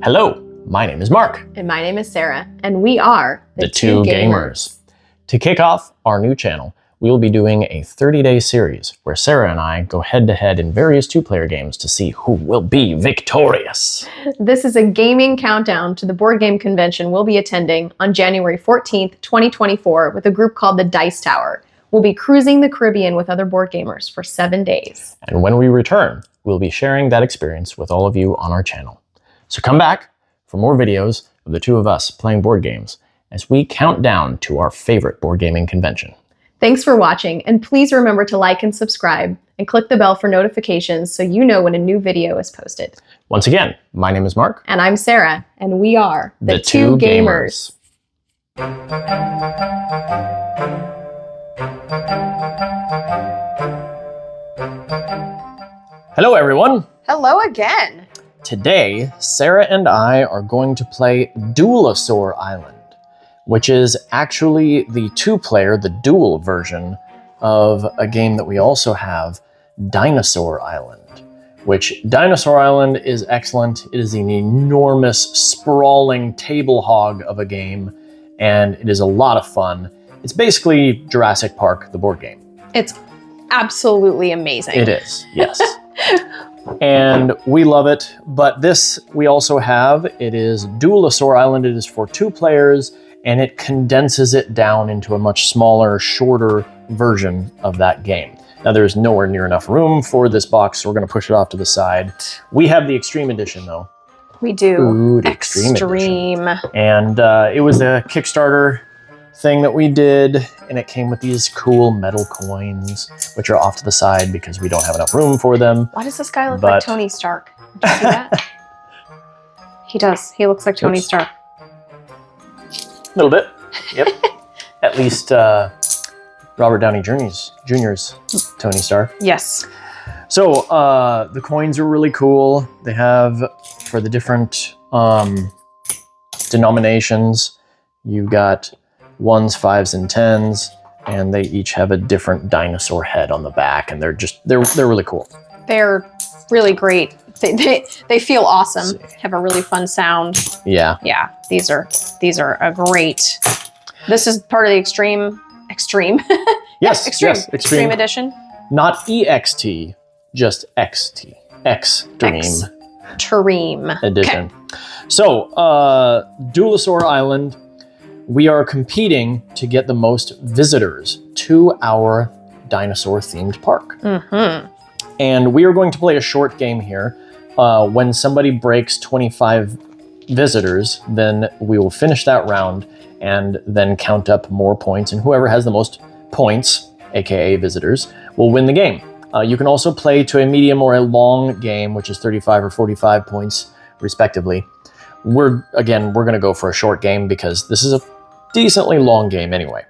Hello, my name is Mark. And my name is Sarah, and we are the Two Gamers. To kick off our new channel, we will be doing a 30-day series where Sarah and I go head-to-head in various two-player games to see who will be victorious. This is a gaming countdown to the board game convention we'll be attending on January 14th, 2024 with a group called the Dice Tower. We'll be cruising the Caribbean with other board gamers for 7 days. And when we return, we'll be sharing that experience with all of you on our channel. So come back for more videos of the two of us playing board games as we count down to our favorite board gaming convention. Thanks for watching, and please remember to like and subscribe and click the bell for notifications so you know when a new video is posted. Once again, my name is Mark. And I'm Sarah, and we are the Two Gamers. Hello, everyone. Hello again. Today, Sarah and I are going to play Duelosaur Island, which is actually the two-player, the dual version of a game that we also have, Dinosaur Island, which Dinosaur Island is excellent. It is an enormous, sprawling table hog of a game, and it is a lot of fun. It's basically Jurassic Park, the board game. It's absolutely amazing. It is, yes. And we love it, but this we also have. It is Duelosaur Island. It is for 2 players, and it condenses it down into a much smaller, shorter version of that game. Now, there's nowhere near enough room for this box, so we're going to push it off to the side. We have the Extreme Edition, though. We do. Ooh, the Extreme Edition. And it was a Kickstarter thing that we did, and it came with these cool metal coins, which are off to the side because we don't have enough room for them. Why does this guy look like Tony Stark? Did you see that? He does. He looks like Tony Stark. A little bit, yep. At least Robert Downey Jr.'s Tony Stark. Yes. So the coins are really cool. They have, for the different denominations, you've got 1s, 5s, and 10s, and they each have a different dinosaur head on the back, and they're really cool. They're really great. They feel awesome. Have a really fun sound. Yeah. Yeah. These are a great. This is part of the Extreme. Yes. Extreme. Yes. Extreme Edition. Not EXT, just XT. Extreme Edition. Okay. So, Duelosaur Island. We are competing to get the most visitors to our dinosaur-themed park. Mm-hmm. And we are going to play a short game here. When somebody breaks 25 visitors, then we will finish that round and then count up more points. And whoever has the most points, aka visitors, will win the game. You can also play to a medium or a long game, which is 35 or 45 points, respectively. We're going to go for a short game because this is a decently long game anyway.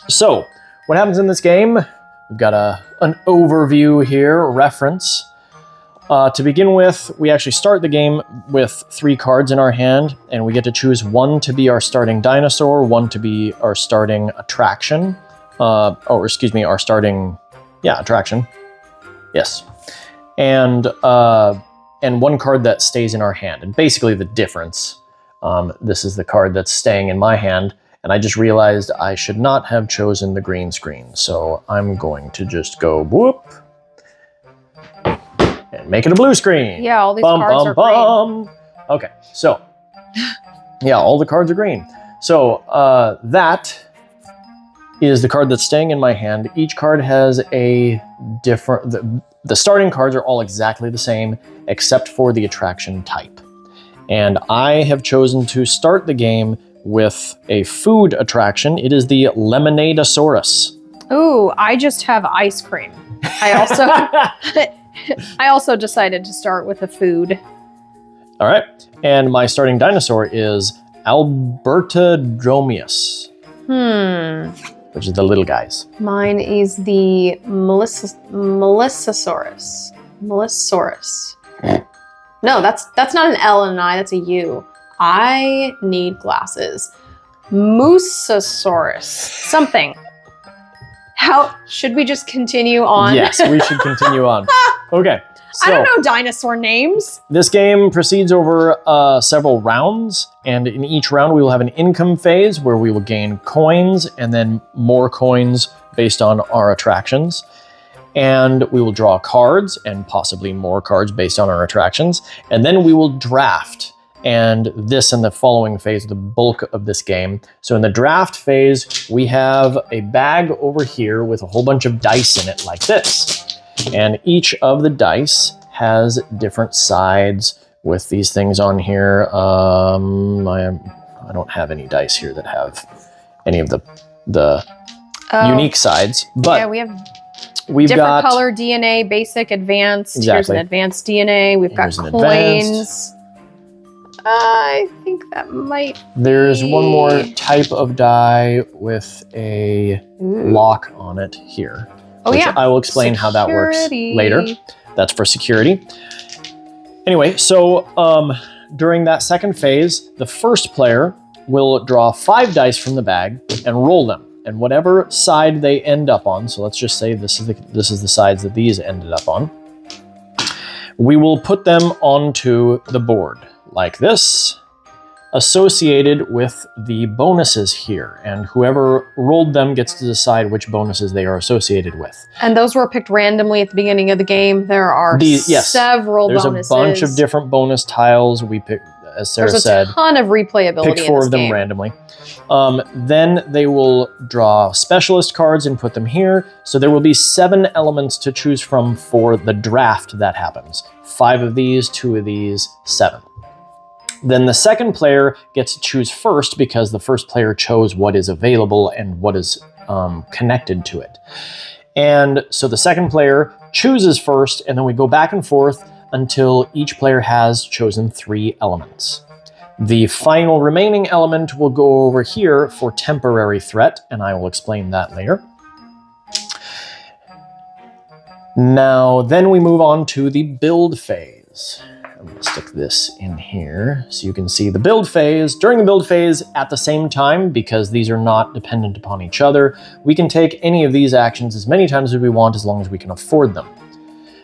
So, what happens in this game? We've got an overview here, a reference. To begin with, we actually start the game with 3 cards in our hand, and we get to choose 1 to be our starting dinosaur, 1 to be our starting attraction, our starting attraction. Yes. And 1 card that stays in our hand. And basically the difference, this is the card that's staying in my hand, and I just realized I should not have chosen the green screen. So I'm going to just go whoop and make it a blue screen. Yeah, all these cards are green. Okay, so yeah, all the cards are green. So that is the card that's staying in my hand. Each card has a different, the starting cards are all exactly the same except for the attraction type. And I have chosen to start the game with a food attraction. It is the Lemonadosaurus. Ooh, I just have ice cream. I also decided to start with a food. All right, and my starting dinosaur is Albertodromeus. Which is the little guys. Mine is the Melissasaurus. No, that's not an L and an I, that's a U. I need glasses. Moosasaurus. Something. How should we just continue on? Yes, we should continue on. Okay. So, I don't know dinosaur names. This game proceeds over several rounds, and in each round we will have an income phase where we will gain coins and then more coins based on our attractions. And we will draw cards and possibly more cards based on our attractions. And then we will draft. And this in the following phase, the bulk of this game. So in the draft phase, we have a bag over here with a whole bunch of dice in it like this. And each of the dice has different sides with these things on here. I don't have any dice here that have any of the unique sides. But yeah, we have we've different got color DNA, basic, advanced. Exactly. Here's an advanced DNA. We've got Here's an coins. I think that might There's be... one more type of die with a lock on it here. Oh, which yeah. I will explain how that works Security. later. That's for security. Anyway, so during that second phase, the first player will draw 5 dice from the bag and roll them. And whatever side they end up on, so let's just say this is the sides that these ended up on, we will put them onto the board like this, associated with the bonuses here. And whoever rolled them gets to decide which bonuses they are associated with. And those were picked randomly at the beginning of the game. There are several There's bonuses. a bunch of different bonus tiles. We pick, as Sarah There's said, a ton of replayability pick 4 of them game. randomly. Then they will draw specialist cards and put them here. So there will be 7 elements to choose from for the draft that happens. 5 of these, 2 of these, 7. Then the second player gets to choose first because the first player chose what is available and what is connected to it. And so the second player chooses first, and then we go back and forth until each player has chosen 3 elements. The final remaining element will go over here for temporary threat, and I will explain that later. Now, then we move on to the build phase. I'm going to stick this in here so you can see the build phase. During the build phase, at the same time, because these are not dependent upon each other, we can take any of these actions as many times as we want as long as we can afford them.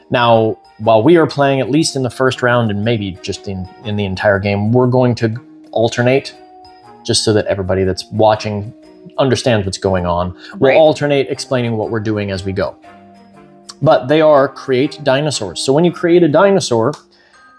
Now, while we are playing, at least in the first round and maybe just in the entire game, we're going to alternate just so that everybody that's watching understands what's going on. We'll alternate explaining what we're doing as we go. But they are create dinosaurs. So when you create a dinosaur,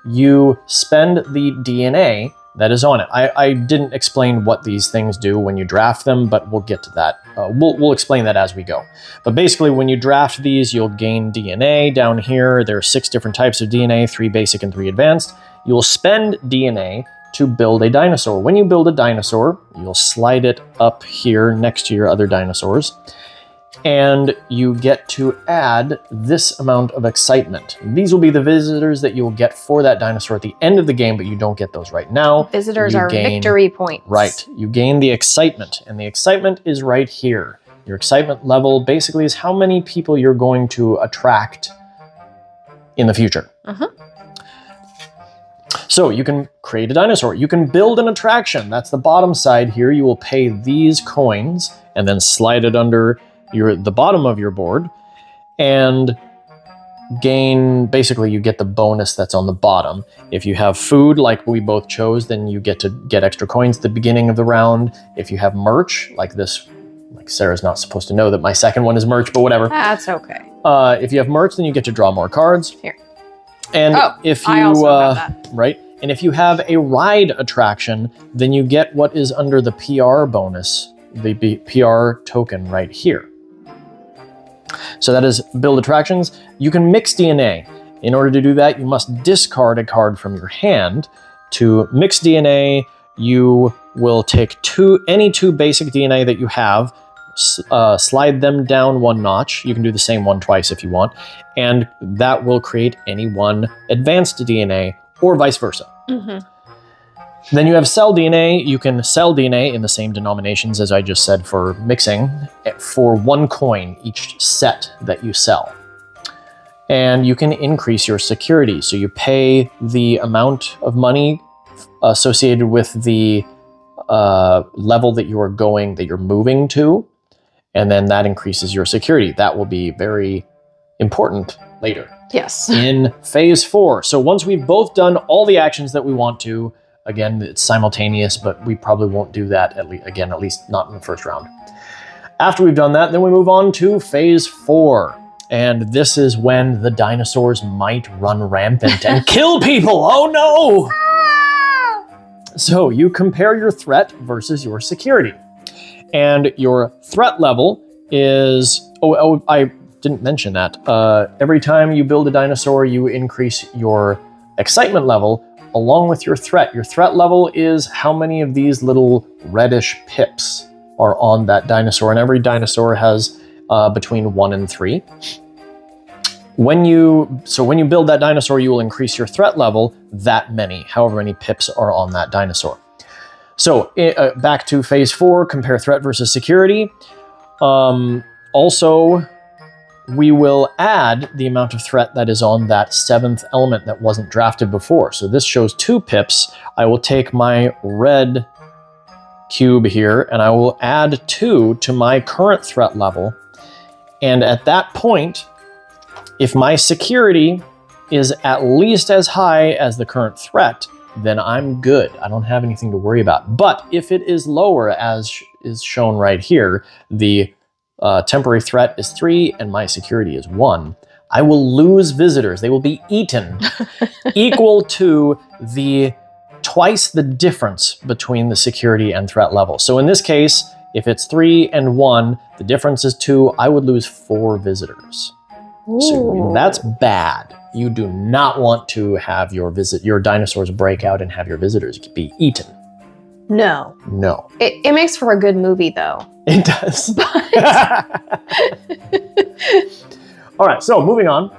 you spend the DNA that is on it. I didn't explain what these things do when you draft them, but we'll get to that. We'll explain that as we go. But basically, when you draft these, you'll gain DNA. Down here, there are 6 different types of DNA, 3 basic and 3 advanced. You'll spend DNA to build a dinosaur. When you build a dinosaur, you'll slide it up here next to your other dinosaurs. And you get to add this amount of excitement. These will be the visitors that you'll get for that dinosaur at the end of the game, but you don't get those right now. Visitors are victory points. Right. You gain the excitement, and the excitement is right here. Your excitement level basically is how many people you're going to attract in the future. So you can create a dinosaur. You can build an attraction. That's the bottom side here. You will pay these coins and then slide it under the bottom of your board and gain, basically you get the bonus that's on the bottom. If you have food like we both chose, then you get to get extra coins at the beginning of the round. If you have merch like this, like Sarah's not supposed to know that my second one is merch, but whatever. That's okay. If you have merch, then you get to draw more cards. Here. And if you, I also got that. Right? And if you have a ride attraction, then you get what is under the PR bonus, the PR token right here. So that is build attractions. You can mix DNA. In order to do that, you must discard a card from your hand. To mix DNA, you will take any two basic DNA that you have, slide them down 1 notch. You can do the same one twice if you want. And that will create any 1 advanced DNA or vice versa. Then you have cell DNA. You can sell DNA in the same denominations as I just said for mixing for 1 coin each set that you sell. And you can increase your security. So you pay the amount of money associated with the level that you're moving to. and then that increases your security. That will be very important later. Yes. In phase 4. So once we've both done all the actions that we want to, again, it's simultaneous, but we probably won't do that at least not in the first round. After we've done that, then we move on to phase 4. And this is when the dinosaurs might run rampant and kill people. Oh no! So you compare your threat versus your security. And your threat level is, I didn't mention that. Every time you build a dinosaur, you increase your excitement level along with your threat. Your threat level is how many of these little reddish pips are on that dinosaur, and every dinosaur has between 1 and 3. When you build that dinosaur, you will increase your threat level that many, however many pips are on that dinosaur. So back to phase 4, compare threat versus security. Also, we will add the amount of threat that is on that 7th element that wasn't drafted before. So this shows 2 pips. I will take my red cube here and I will add 2 to my current threat level. And at that point, if my security is at least as high as the current threat, then I'm good. I don't have anything to worry about. But if it is lower, as is shown right here, the temporary threat is 3 and my security is 1, I will lose visitors. They will be eaten, equal to twice the difference between the security and threat level. So in this case, if it's 3 and 1, the difference is 2, I would lose 4 visitors. So that's bad. You do not want to have your dinosaurs break out and have your visitors be eaten. No. No. It makes for a good movie, though. It does. All right, so moving on.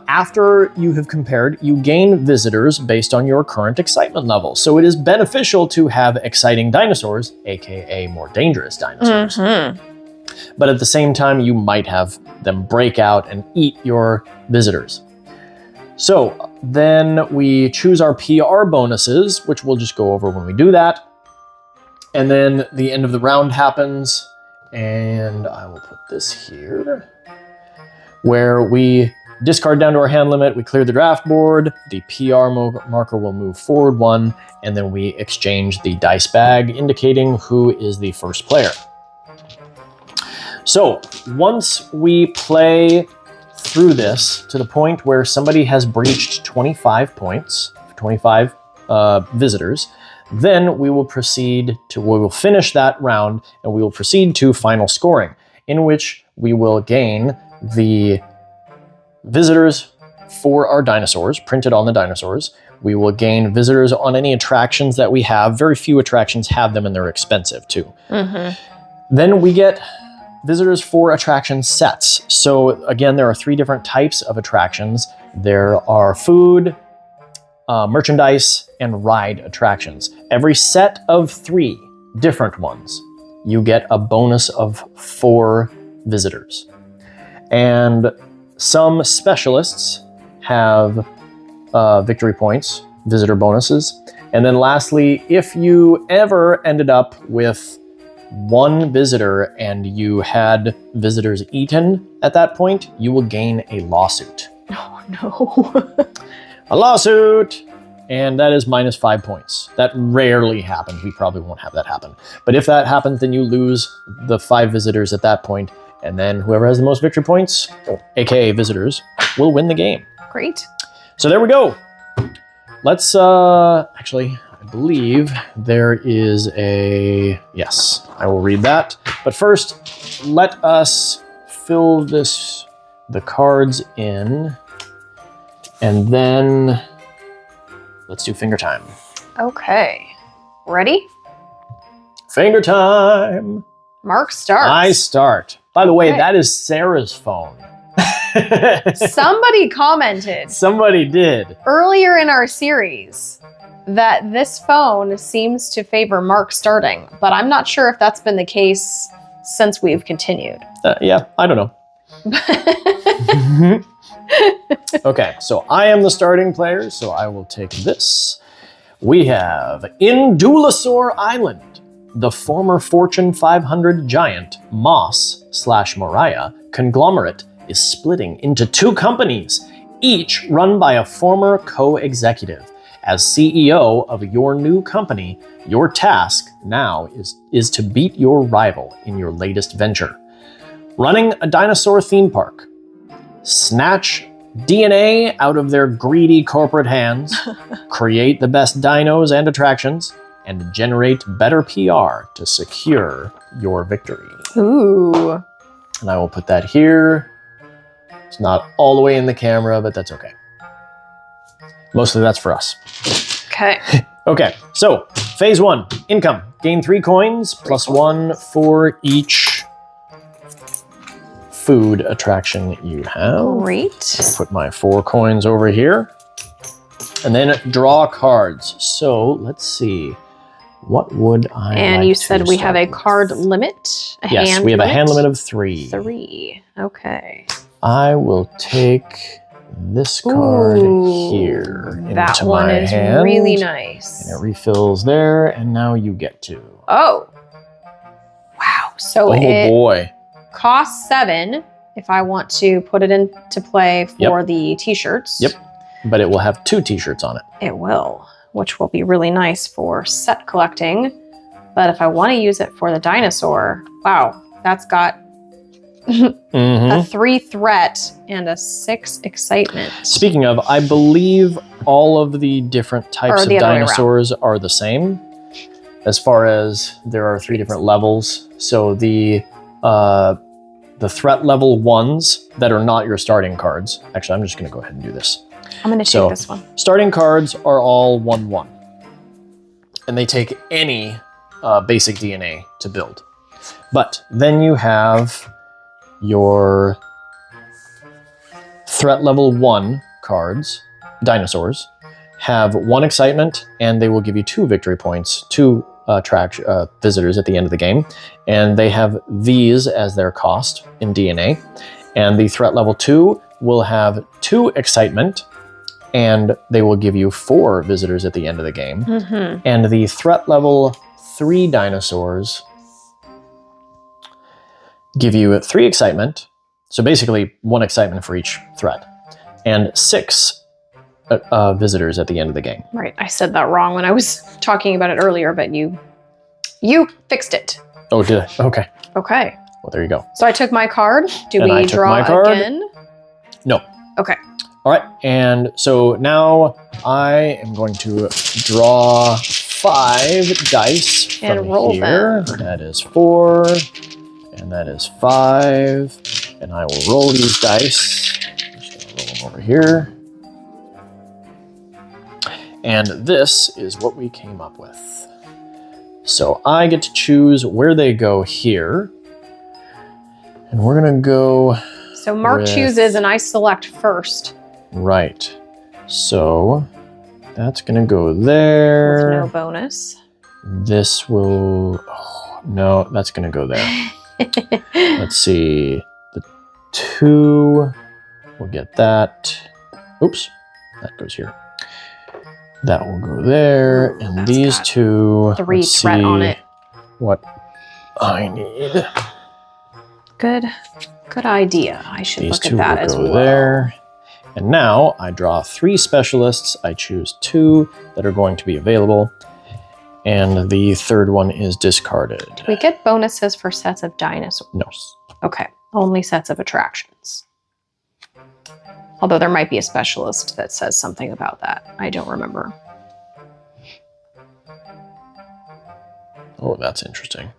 After you have compared, you gain visitors based on your current excitement level. So it is beneficial to have exciting dinosaurs, aka more dangerous dinosaurs. Mm-hmm. But at the same time, you might have them break out and eat your visitors. So then we choose our PR bonuses, which we'll just go over when we do that. And then the end of the round happens, and I will put this here, where we discard down to our hand limit, we clear the draft board, the PR marker will move forward 1, and then we exchange the dice bag, indicating who is the first player. So once we play through this to the point where somebody has breached 25 points, 25 visitors, then we will finish that round and we will proceed to final scoring, in which we will gain the visitors for our dinosaurs, printed on the dinosaurs. We will gain visitors on any attractions that we have. Very few attractions have them and they're expensive too. Mm-hmm. Then we get visitors for attraction sets. So again, there are 3 different types of attractions. There are food, merchandise, and ride attractions. Every set of 3 different ones, you get a bonus of 4 visitors. And some specialists have victory points, visitor bonuses. And then lastly, if you ever ended up with 1 visitor and you had visitors eaten at that point, you will gain a lawsuit. Oh no. A lawsuit! And that is minus 5 points. That rarely happens. We probably won't have that happen. But if that happens, then you lose the 5 visitors at that point, and then whoever has the most victory points, aka visitors, will win the game. Great. So there we go. Let's actually, I believe there is yes, I will read that. But first, let us fill the cards in, and then let's do finger time. Okay. Ready? Finger time. Mark starts. I start. By the way, that is Sarah's phone. Somebody commented. Somebody did. Earlier in our series that this phone seems to favor Mark starting, but I'm not sure if that's been the case since we've continued. Yeah, I don't know. Okay, so I am the starting player, so I will take this. We have in Duelosaur Island, the former Fortune 500 giant Moss/Mariah conglomerate is splitting into 2 companies, each run by a former co-executive. As CEO of your new company, your task now is to beat your rival in your latest venture. Running a dinosaur theme park. Snatch DNA out of their greedy corporate hands, create the best dinos and attractions, and generate better PR to secure your victory. Ooh. And I will put that here. It's not all the way in the camera, but that's okay. Mostly that's for us. Okay. Okay, so phase 1, income. Gain 3 coins, plus 1 for each food attraction you have. Great. Put my 4 coins over here. And then draw cards. So let's see. What would I And like you to said we have a start with? card limit? Yes, we have a hand limit of 3. 3. Okay. I will take this card here into That one my is hand, really nice. and it refills there, and now you get to. Oh. Wow. So Oh it boy. costs 7 if I want to put it into play for the t-shirts. Yep. But it will have 2 t-shirts on it. It will, which will be really nice for set collecting. But if I want to use it for the dinosaur, wow, that's got a 3 threat and a 6 excitement. Speaking of, I believe all of the different types Or of the other way around. dinosaurs are the same. As far as there are 3 different levels. So the threat level 1s that are not your starting cards. Actually, I'm just going to go ahead and do this. I'm going to take this one. Starting cards are all 1/1. And they take any basic DNA to build. But then you have your threat level 1 cards, dinosaurs, have 1 excitement, and they will give you 2 victory points, 2 visitors at the end of the game. And they have these as their cost in DNA. And the threat level 2 will have 2 excitement, and they will give you 4 visitors at the end of the game. And the threat level 3 dinosaurs give you 3 excitement, so basically 1 excitement for each threat, and 6 visitors at the end of the game. Right. I said that wrong when I was talking about it earlier, but you fixed it. Oh, did I? Okay. Okay. Well, there you go. So I took my card. Do And I we took draw my card. again? No. Okay. All right, and so now I am going to draw 5 dice from And roll here. them. That is 4, and that is 5, and I will roll these dice. I'm just going to roll them over here. And this is what we came up with. So I get to choose where they go here. And we're going to go So Mark with- chooses and I select first right. So that's going to go there. with no bonus. This will... Oh, no, that's going to go there. Let's see. The 2... We'll get that. Oops. That goes here. That will go there. And That's these got 2... 3 let's threat see on it. what I need. Good idea. I should These look 2 at that will as go well. there. And now I draw 3 specialists. I choose 2 that are going to be available. And the 3rd one is discarded. Do we get bonuses for sets of dinosaurs? No. Okay. Only sets of attractions. Although there might be a specialist that says something about that. I don't remember. Oh, that's interesting.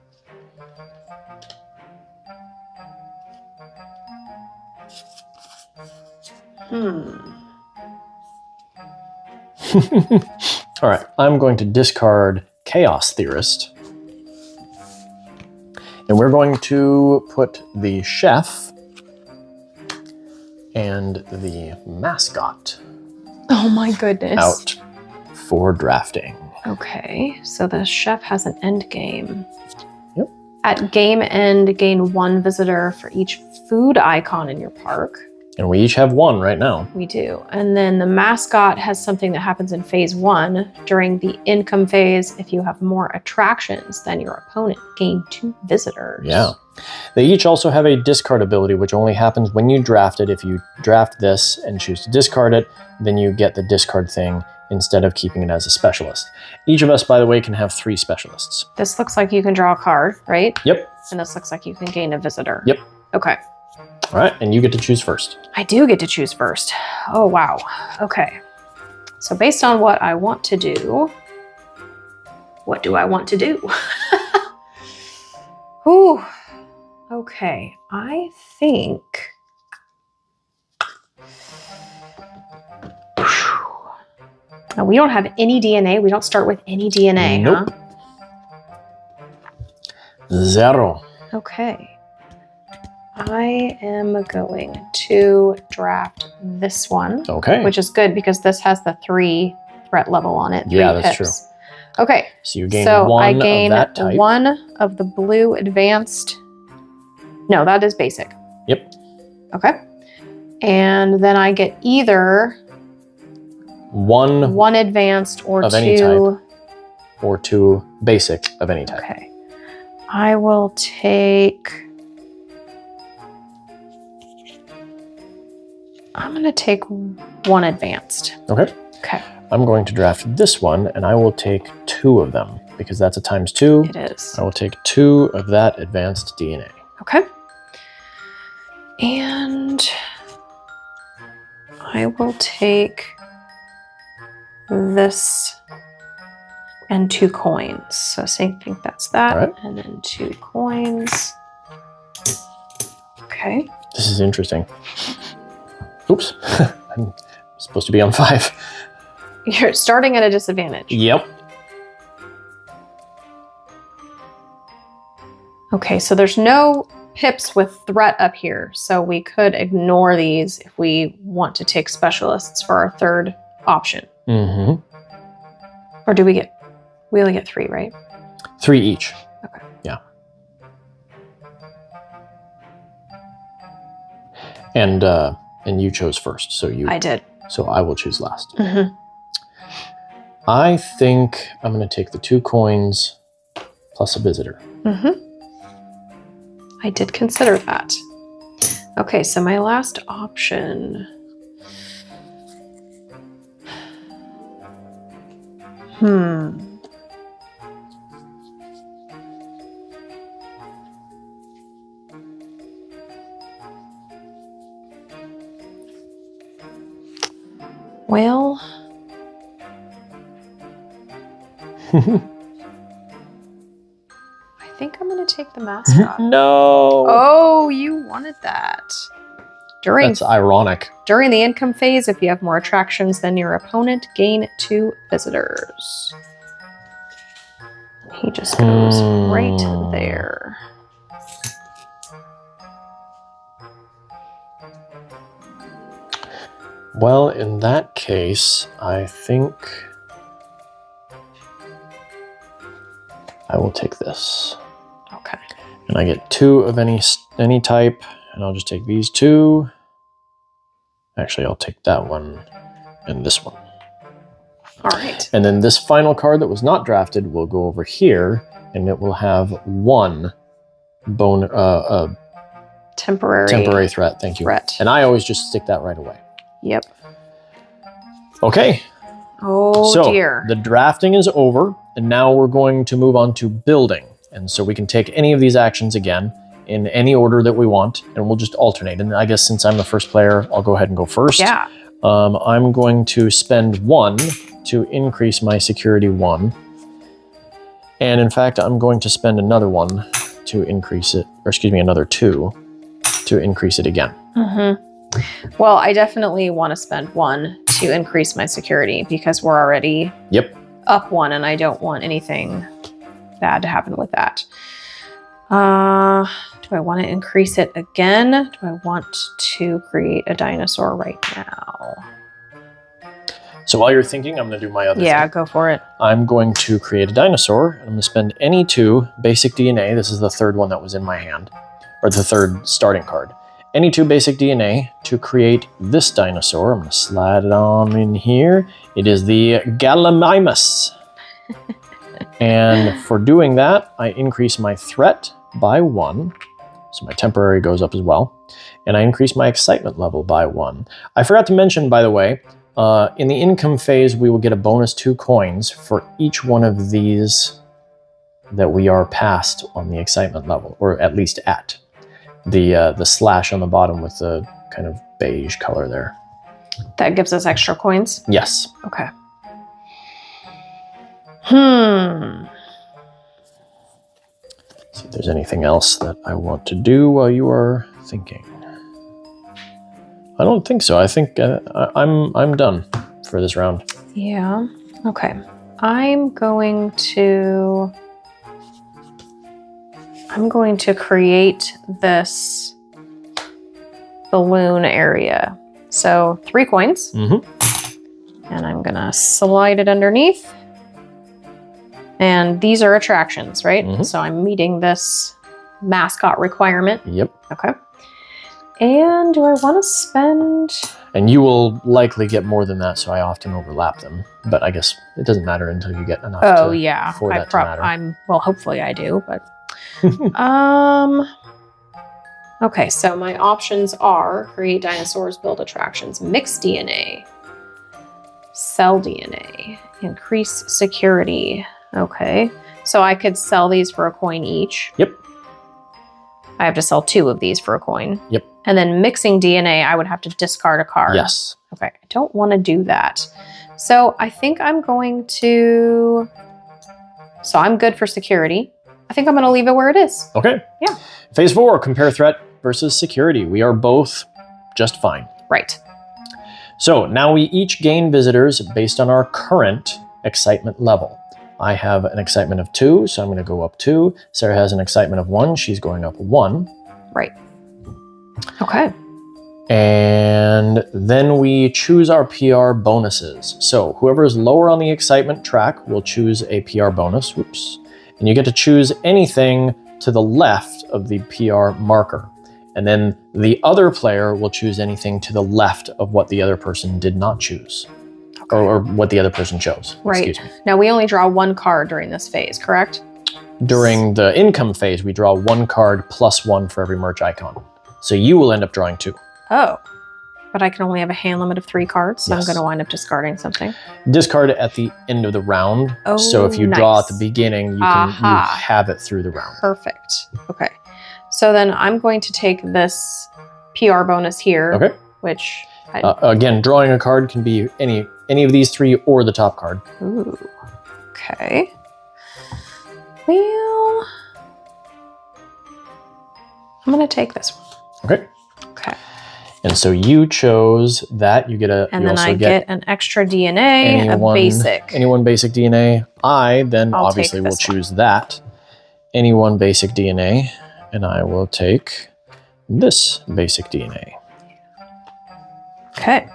All right, I'm going to discard Chaos Theorist. And we're going to put the chef and the mascot Oh my goodness. out for drafting. Okay, so the chef has an end game. Yep. At game end, gain 1 visitor for each food icon in your park. And we each have 1 right now. We do. And then the mascot has something that happens in phase 1. During the income phase, if you have more attractions than your opponent, gain 2 visitors. Yeah. They each also have a discard ability, which only happens when you draft it. If you draft this and choose to discard it, then you get the discard thing instead of keeping it as a specialist. Each of us, by the way, can have 3 specialists. This looks like you can draw a card, right? Yep. And this looks like you can gain a visitor. Yep. Okay. All right, and you get to choose first. I do get to choose first. Oh, wow. Okay. So based on what I want to do, what do I want to do? Ooh. Okay. I think... Now, we don't have any DNA. We don't start with any DNA, Nope. huh? 0. Okay. I am going to draft this one. Okay. Which is good because this has the 3 threat level on it. 3 Yeah, that's pips. Okay. So you gain so 1 I gain of that type. 1 of the blue advanced. No, that is basic. Yep. Okay. And then I get either 1 advanced or of 2. any type. Or 2 basic of any type. Okay. I will take... I'm going to take 1 advanced. Okay. Okay. I'm going to draft this one, and I will take 2 of them, because that's a ×2. It is. I will take 2 of that advanced DNA. Okay. And I will take this and 2 coins. So I think that's that. All right. And then 2 coins. Okay. This is interesting. Oops. I'm supposed to be on 5. You're starting at a disadvantage. Yep. Okay, so there's no pips with threat up here, so we could ignore these if we want to take specialists for our 3rd option. Mm-hmm. Or do we get... We only get 3, right? 3 each. Okay. Yeah. And you chose first, so I did. So I will choose last. Mm-hmm. I think I'm going to take the 2 coins plus a visitor. Mm-hmm. I did consider that. Okay, so my last option. Well... I think I'm going to take the mascot. No! Oh, you wanted that. That's ironic. During the income phase, if you have more attractions than your opponent, gain 2 visitors. He just goes right there. Well, in that case, I think I will take this. Okay. And I get 2 of any type, and I'll just take these 2. Actually, I'll take that one and this one. All right. And then this final card that was not drafted will go over here, and it will have 1 temporary threat. Thank you. Threat. And I always just stick that right away. Yep. Okay. Oh, so dear. The drafting is over, and now we're going to move on to building. And so we can take any of these actions again in any order that we want, and we'll just alternate. And I guess since I'm the first player, I'll go ahead and go first. Yeah. I'm going to spend 1 to increase my security 1. And in fact, I'm going to spend another 1 to increase it, or excuse me, another 2 to increase it again. Mm-hmm. Well, I definitely want to spend 1 to increase my security because we're already up 1 and I don't want anything bad to happen with that. Do I want to increase it again? Do I want to create a dinosaur right now? So while you're thinking, I'm going to do my other Yeah, thing. go for it. I'm going to create a dinosaur, and I'm going to spend any 2 basic DNA. This is the 3rd one that was in my hand, or the 3rd starting card. any 2 basic DNA to create this dinosaur. I'm going to slide it on in here. It is the Gallimimus. And for doing that, I increase my threat by 1. So my temporary goes up as well. And I increase my excitement level by 1. I forgot to mention, by the way, in the income phase, we will get a bonus 2 coins for each one of these that we are past on the excitement level, or at least at. The slash on the bottom with the kind of beige color there. That gives us extra coins? Yes. Okay. See if there's anything else that I want to do while you are thinking. I don't think so. I think I'm done for this round. Yeah. Okay. I'm going to create this balloon area. So 3 coins. And I'm gonna slide it underneath. And these are attractions, right? So I'm meeting this mascot requirement. Yep. Okay. And do I want to spend... And you will likely get more than that, so I often overlap them. But I guess it doesn't matter until you get enough for that to matter. Well, hopefully I do, but... Okay, so my options are create dinosaurs, build attractions, mix DNA, sell DNA, increase security. Okay, so I could sell these for a coin each. Yep. I have to sell 2 of these for a coin. Yep. And then mixing DNA, I would have to discard a card. Yes. Okay, I don't want to do that. So I think I'm going to... So I'm good for security. I think I'm going to leave it where it is. Okay. Yeah. Phase 4, compare threat versus security. We are both just fine. Right. So now we each gain visitors based on our current excitement level. I have an excitement of 2, so I'm going to go up 2. Sarah has an excitement of 1. She's going up 1. Right. Okay. And then we choose our PR bonuses. So whoever is lower on the excitement track will choose a PR bonus. Whoops. And you get to choose anything to the left of the PR marker. And then the other player will choose anything to the left of what the other person did not choose. Okay. Or what the other person chose. Right. Excuse me. Now we only draw 1 card during this phase, correct? During the income phase, we draw 1 card plus 1 for every merch icon. So you will end up drawing 2. Oh. But I can only have a hand limit of 3 cards, so Yes. I'm going to wind up discarding something. Discard it at the end of the round. Oh, so if you draw at nice. the beginning, you have it through the round. Perfect. Okay. So then I'm going to take this PR bonus here. Okay. Which... again, drawing a card can be any of these 3 or the top card. Ooh. Okay. Well... I'm going to take this one. Okay. Okay. And so you chose that. You get a... And you then also I get an extra DNA, a basic. Any 1 basic DNA. I then I'll obviously take will this choose that. Any 1 basic DNA. And I will take this basic DNA. Okay.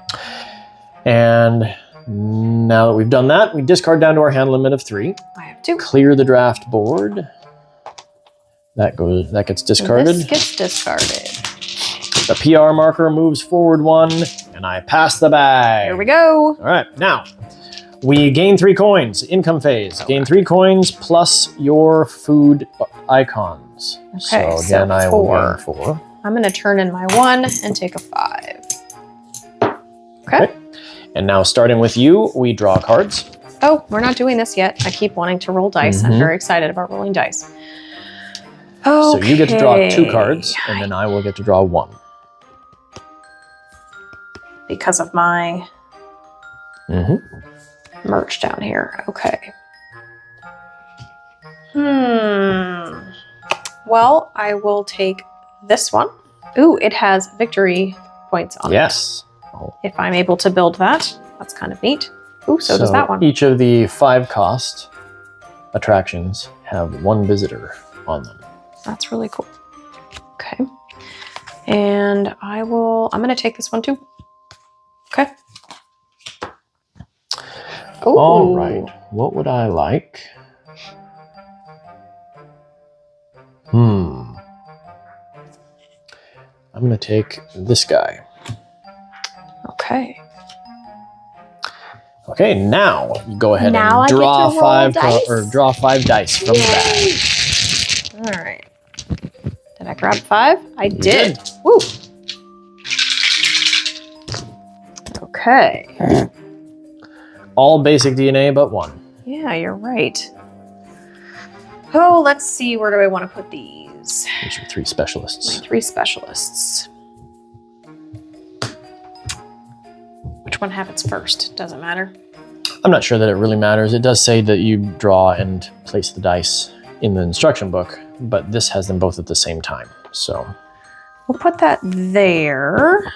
And now that we've done that, we discard down to our hand limit of 3. I have 2. Clear the draft board. That gets discarded. This gets discarded. The PR marker moves forward 1, and I pass the bag. Here we go. All right, now we gain 3 coins. Income phase. Gain 3 coins plus your food icons. Okay, so again, I will gain 4. I'm going to turn in my 1 and take a 5. Okay. And now starting with you, we draw cards. Oh, we're not doing this yet. I keep wanting to roll dice. I'm very excited about rolling dice. Okay. So you get to draw 2 cards, and then I will get to draw 1. Because of my merch down here. Okay. Well, I will take this one. Ooh, it has victory points on it. Yes. If I'm able to build that, that's kind of neat. Ooh, so does that one. Each of the 5 cost attractions have 1 visitor on them. That's really cool. Okay. And I'm going to take this one too. Okay. Ooh. All right. What would I like? I'm going to take this guy. Okay. Okay, now you go ahead Now and I draw get to roll five dice? or draw 5 dice from the bag. All right. Did I grab 5? I You did. Woo. Okay. All basic DNA but 1. Yeah, you're right. Oh, let's see. Where do I want to put these? These are 3 specialists. My 3 specialists. Which one happens first? Doesn't matter. I'm not sure that it really matters. It does say that you draw and place the dice in the instruction book, but this has them both at the same time. So we'll put that there.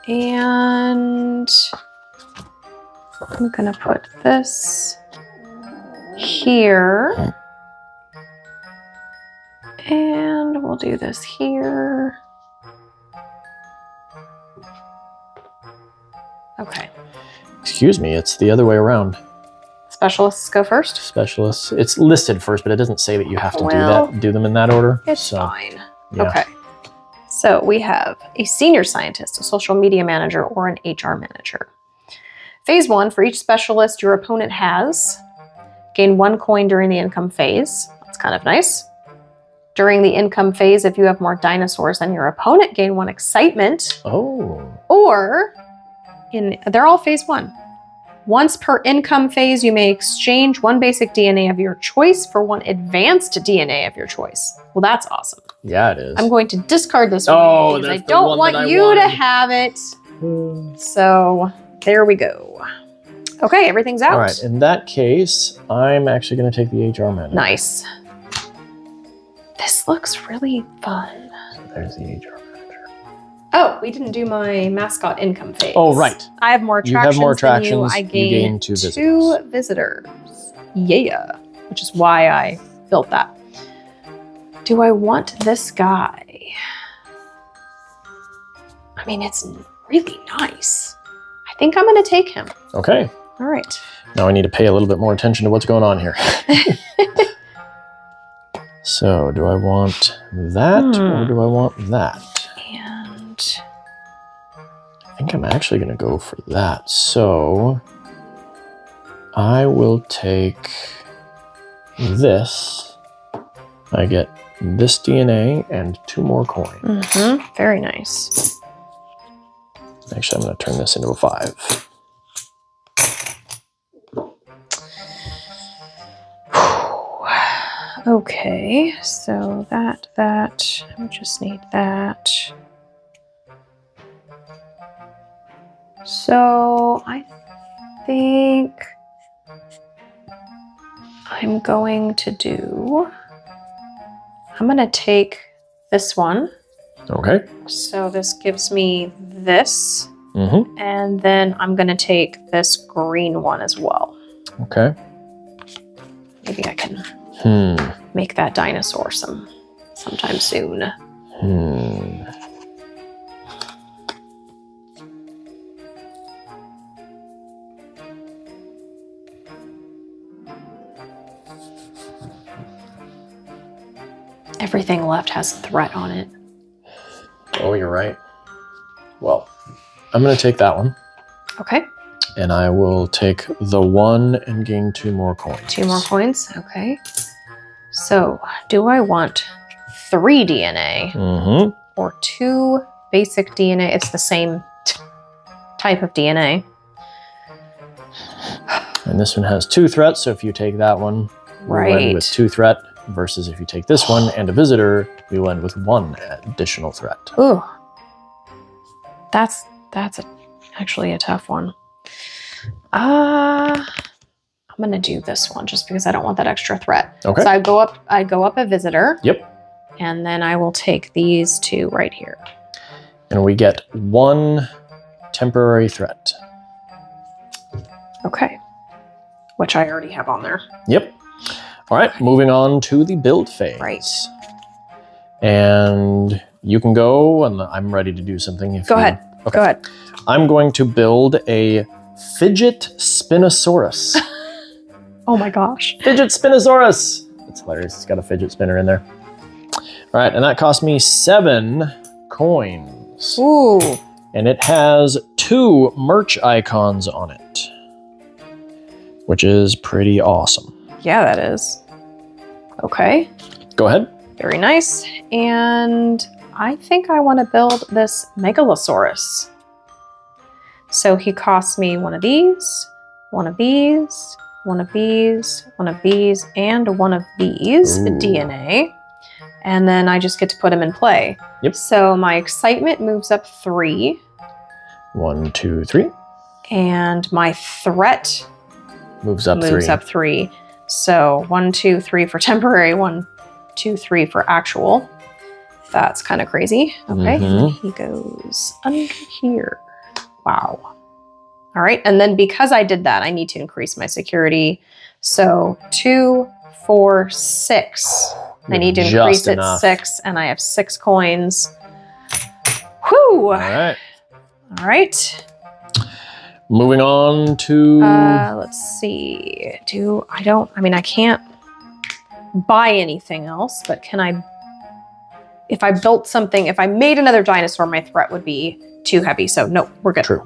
And I'm going to put this here. And we'll do this here. Okay. excuse me, it's the other way around. Specialists go first? Specialists. It's listed first, but it doesn't say that you have to do them in that order. It's fine. Yeah. Okay. So we have a senior scientist, a social media manager, or an HR manager. Phase 1, for each specialist your opponent has, gain 1 coin during the income phase. That's kind of nice. During the income phase, if you have more dinosaurs than your opponent, gain 1 excitement. Oh. Or, they're all phase 1. Once per income phase, you may exchange 1 basic DNA of your choice for 1 advanced DNA of your choice. Well, that's awesome. Yeah, it is. I'm going to discard this one because I don't want you to have it. So there we go. Okay, everything's out. All right, in that case, I'm actually going to take the HR manager. Nice. This looks really fun. So there's the HR manager. Oh, we didn't do my mascot income phase. Oh, right. I have more attractions. You have more attractions. Than you. I gain 2 visitors. 2 visitors. Yeah, which is why I built that. Do I want this guy? I mean, it's really nice. I think I'm going to take him. Okay. All right. Now I need to pay a little bit more attention to what's going on here. So, do I want that or do I want that? And I think I'm actually going to go for that. So, I will take this. I get this DNA and 2 more coins. Very nice. Actually, I'm going to turn this into a 5. Okay, so we just need that. So I think I'm going to take this one. Okay. So this gives me this. Mm-hmm. And then I'm going to take this green one as well. Okay. Maybe I can make that dinosaur sometime soon. Everything left has threat on it. Oh, you're right. Well, I'm going to take that one. Okay. And I will take the 1 and gain 2 more coins. 2 more coins. Okay. So, do I want 3 DNA or 2 basic DNA? It's the same type of DNA. And this one has 2 threats, so if you take that one, we'll end with 2 threat, versus if you take this one and a visitor, we will end with 1 additional threat. Ooh. That's actually a tough one. I'm gonna do this one just because I don't want that extra threat. Okay. So I go up a visitor. Yep. And then I will take these 2 right here. And we get 1 temporary threat. Okay. Which I already have on there. Yep. All right, moving on to the build phase. Right. And you can go, and I'm ready to do something. Go ahead. Okay. Go ahead. I'm going to build a fidget spinosaurus. Oh my gosh. Fidget spinosaurus. That's hilarious. It's got a fidget spinner in there. All right, and that cost me 7 coins. coins. Ooh. And it has 2 merch icons on it, which is pretty awesome. Yeah, that is. Okay. Go ahead. Very nice. And I think I want to build this Megalosaurus. So he costs me one of these, one of these, one of these, one of these, and one of these DNA. And then I just get to put him in play. Yep. So my excitement moves up 3. 1, 2, 3. And my threat Moves up 3. So 1, 2, 3 for temporary, 1, 2, 3 for actual. That's kind of crazy. Okay. And he goes under here. Wow. All right. And then because I did that, I need to increase my security. So 2, 4, 6. I need to increase it 6, and I have 6 coins. Whew. All right. All right. Moving on to... let's see. I can't buy anything else, but can I... If I built something, if I made another dinosaur, my threat would be too heavy. So no, we're good. True.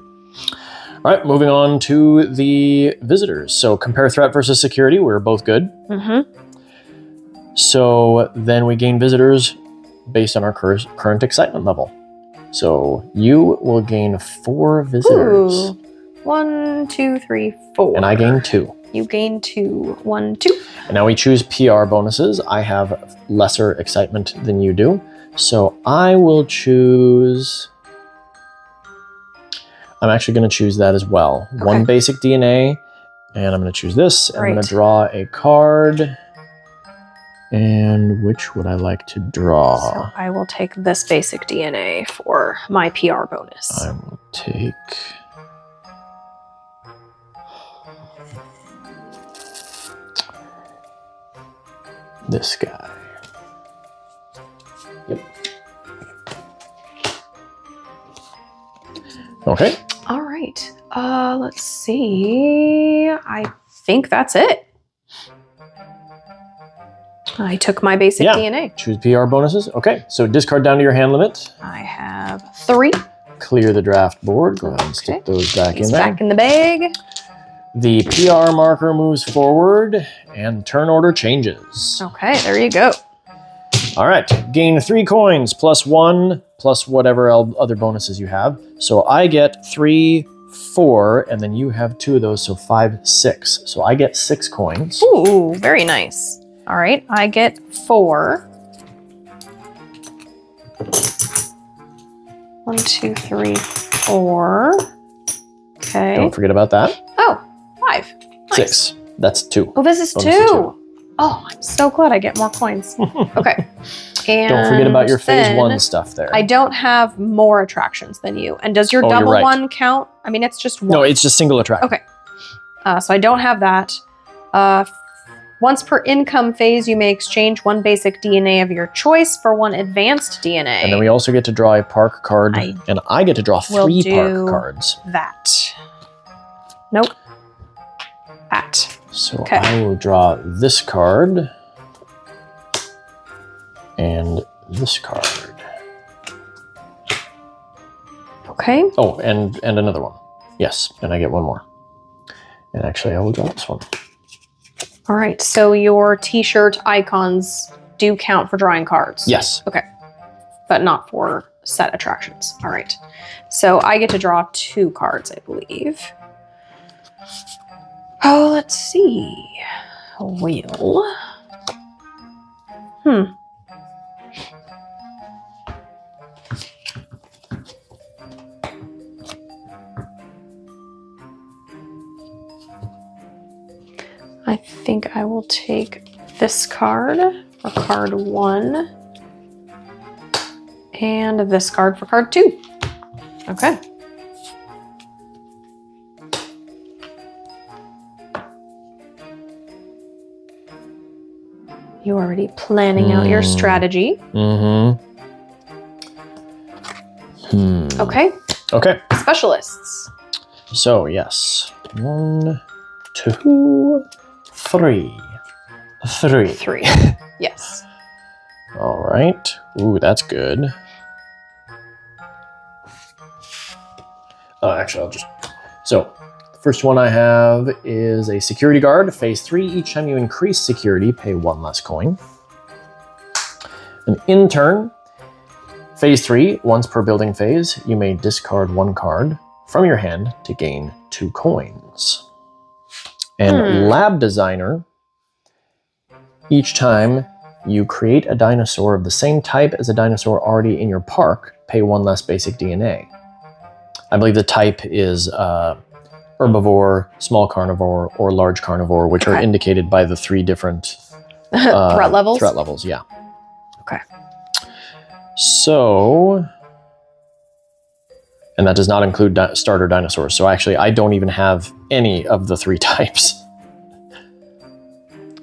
All right, moving on to the visitors. So compare threat versus security. We're both good. So then we gain visitors based on our current excitement level. So you will gain 4 visitors. Ooh. 1, 2, 3, 4. And I gain 2. You gain 2. 1, 2. And now we choose PR bonuses. I have lesser excitement than you do. So I will choose... I'm actually going to choose that as well. Okay. 1 basic DNA. And I'm going to choose this. Right. I'm going to draw a card. And which would I like to draw? So I will take this basic DNA for my PR bonus. I will take... this guy. Yep. Okay. All right. Let's see. I think that's it. I took my basic DNA. Choose PR bonuses. Okay, so discard down to your hand limit. I have 3. Clear the draft board. Go ahead and stick those back in there. Back in the bag. The PR marker moves forward and turn order changes. Okay, there you go. All right, gain 3 coins plus 1 plus whatever other bonuses you have. So I get 3, 4, and then you have 2 of those, so 5, 6. So I get 6 coins. Ooh, very nice. All right, I get 4. 1, 2, 3, 4. Okay. Don't forget about that. Oh, 5. Nice. 6. That's 2. Oh, this is Bonus 2. of 2. Oh, I'm so glad I get more coins. Okay. And don't forget about your phase then 1 stuff there. I don't have more attractions than you. And does your you're double right. one count? I mean, it's just 1. No, it's just single attraction. Okay. So I don't have that. Once per income phase, you may exchange 1 basic DNA of your choice for 1 advanced DNA. And then we also get to draw a park card, and I get to draw 3 park cards. That. Nope. That. So Okay. I will draw this card and this card. Okay. Oh, and another one. Yes, and I get 1 more. And actually, I will draw this one. All right. So your t-shirt icons do count for drawing cards. Yes. Okay. But not for set attractions. All right. So I get to draw 2 cards, I believe. Oh, let's see. Well. I think I will take this card for card 1 and this card for card 2. Okay. You already planning out your strategy. Okay. Okay. Specialists. So, yes. 1, 2, 3. 3. 3. Yes. All right. Ooh, that's good. Actually, I'll just... So, the first one I have is a security guard. Phase 3, each time you increase security, pay 1 less coin. An intern. Phase 3, once per building phase, you may discard 1 card from your hand to gain 2 coins. And lab designer. Each time you create a dinosaur of the same type as a dinosaur already in your park, pay 1 less basic DNA. I believe the type is herbivore, small carnivore, or large carnivore, which are indicated by the 3 different threat levels? Threat levels, yeah. Okay. So, and that does not include starter dinosaurs. So actually, I don't even have any of the 3 types.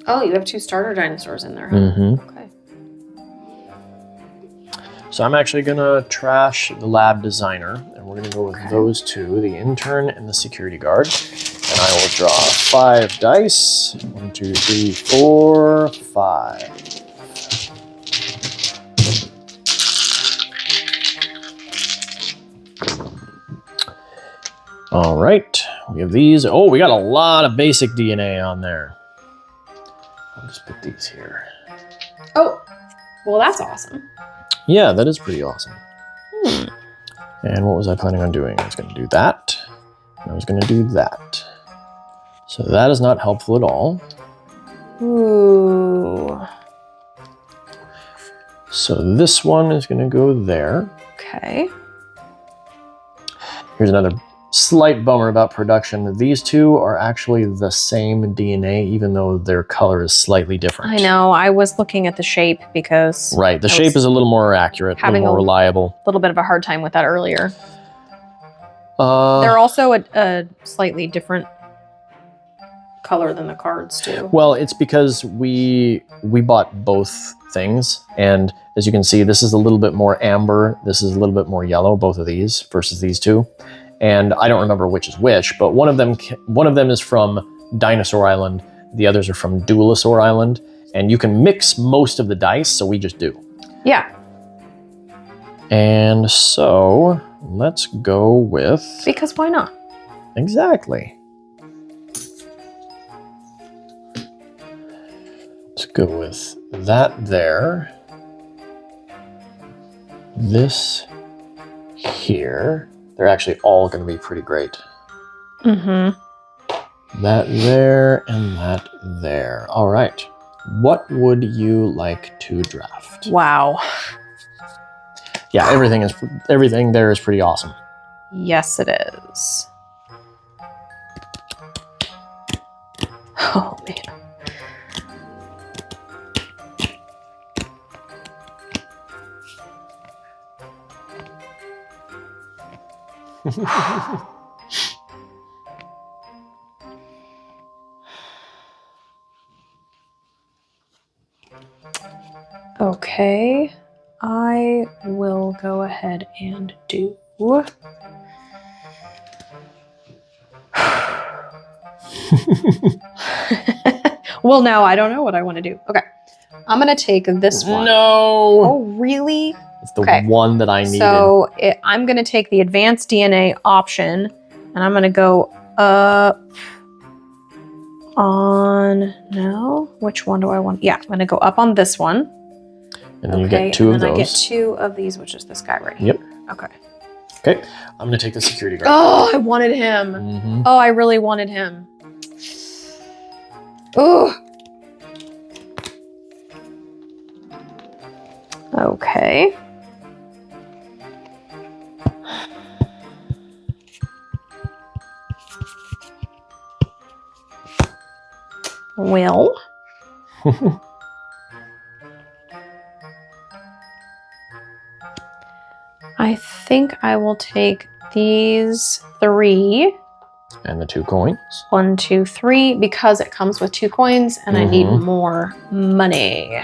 Oh, you have 2 starter dinosaurs in there, huh? Mm-hmm. Okay. So I'm actually gonna trash the lab designer, and we're gonna go with those 2, the intern and the security guard. And I will draw 5 dice. 1, 2, 3, 4, 5. All right, we have these. Oh, we got a lot of basic DNA on there. I'll just put these here. Oh, well, that's awesome. Yeah, that is pretty awesome. And what was I planning on doing? I was going to do that. And I was going to do that. So that is not helpful at all. Ooh. So this one is going to go there. Okay. Here's another slight bummer about production. These 2 are actually the same DNA, even though their color is slightly different. I know. I was looking at the shape because... Right. The shape is a little more accurate, a little more reliable. A little bit of a hard time with that earlier. They're They're also a slightly different color than the cards too. Well, it's because we bought both things, and as you can see, this is a little bit more amber, this is a little bit more yellow, both of these versus these 2. And I don't remember which is which, but one of them is from Dinosaur Island, the others are from Duelosaur Island, and you can mix most of the dice, so we just do. Yeah. And so let's go with... Because why not? Exactly. Let's go with that there. This here. They're actually all going to be pretty great. Mm-hmm. That there and that there. All right. What would you like to draft? Wow. Yeah, everything there is pretty awesome. Yes, it is. Oh, man. Okay, I will go ahead and do... Well, no, I don't know what I want to do. Okay, I'm going to take this one. No! Oh, really? It's the one that I needed. So I'm going to take the advanced DNA option, and I'm going to go up on... No? Which one do I want? Yeah, I'm going to go up on this one. And then you get 2 of those. And then I get 2 of these, which is this guy right here. Yep. Okay. Okay, I'm going to take the security guard. Oh, I wanted him. Mm-hmm. Oh, I really wanted him. Oh. Okay. Well. I think I will take these 3. And the 2 coins. 1, 2, 3, because it comes with 2 coins and I need more money.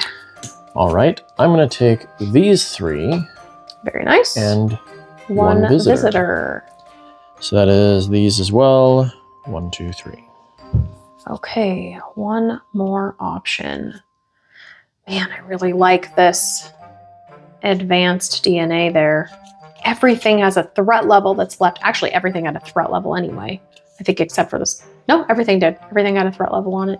All right, I'm going to take these 3. Very nice. And 1 visitor. So that is these as well. 1, 2, 3. Okay, 1 more option. Man, I really like this advanced DNA there. everything has a threat level that's left. Actually, everything had a threat level anyway. I think except for this. No, everything did. Everything had a threat level on it.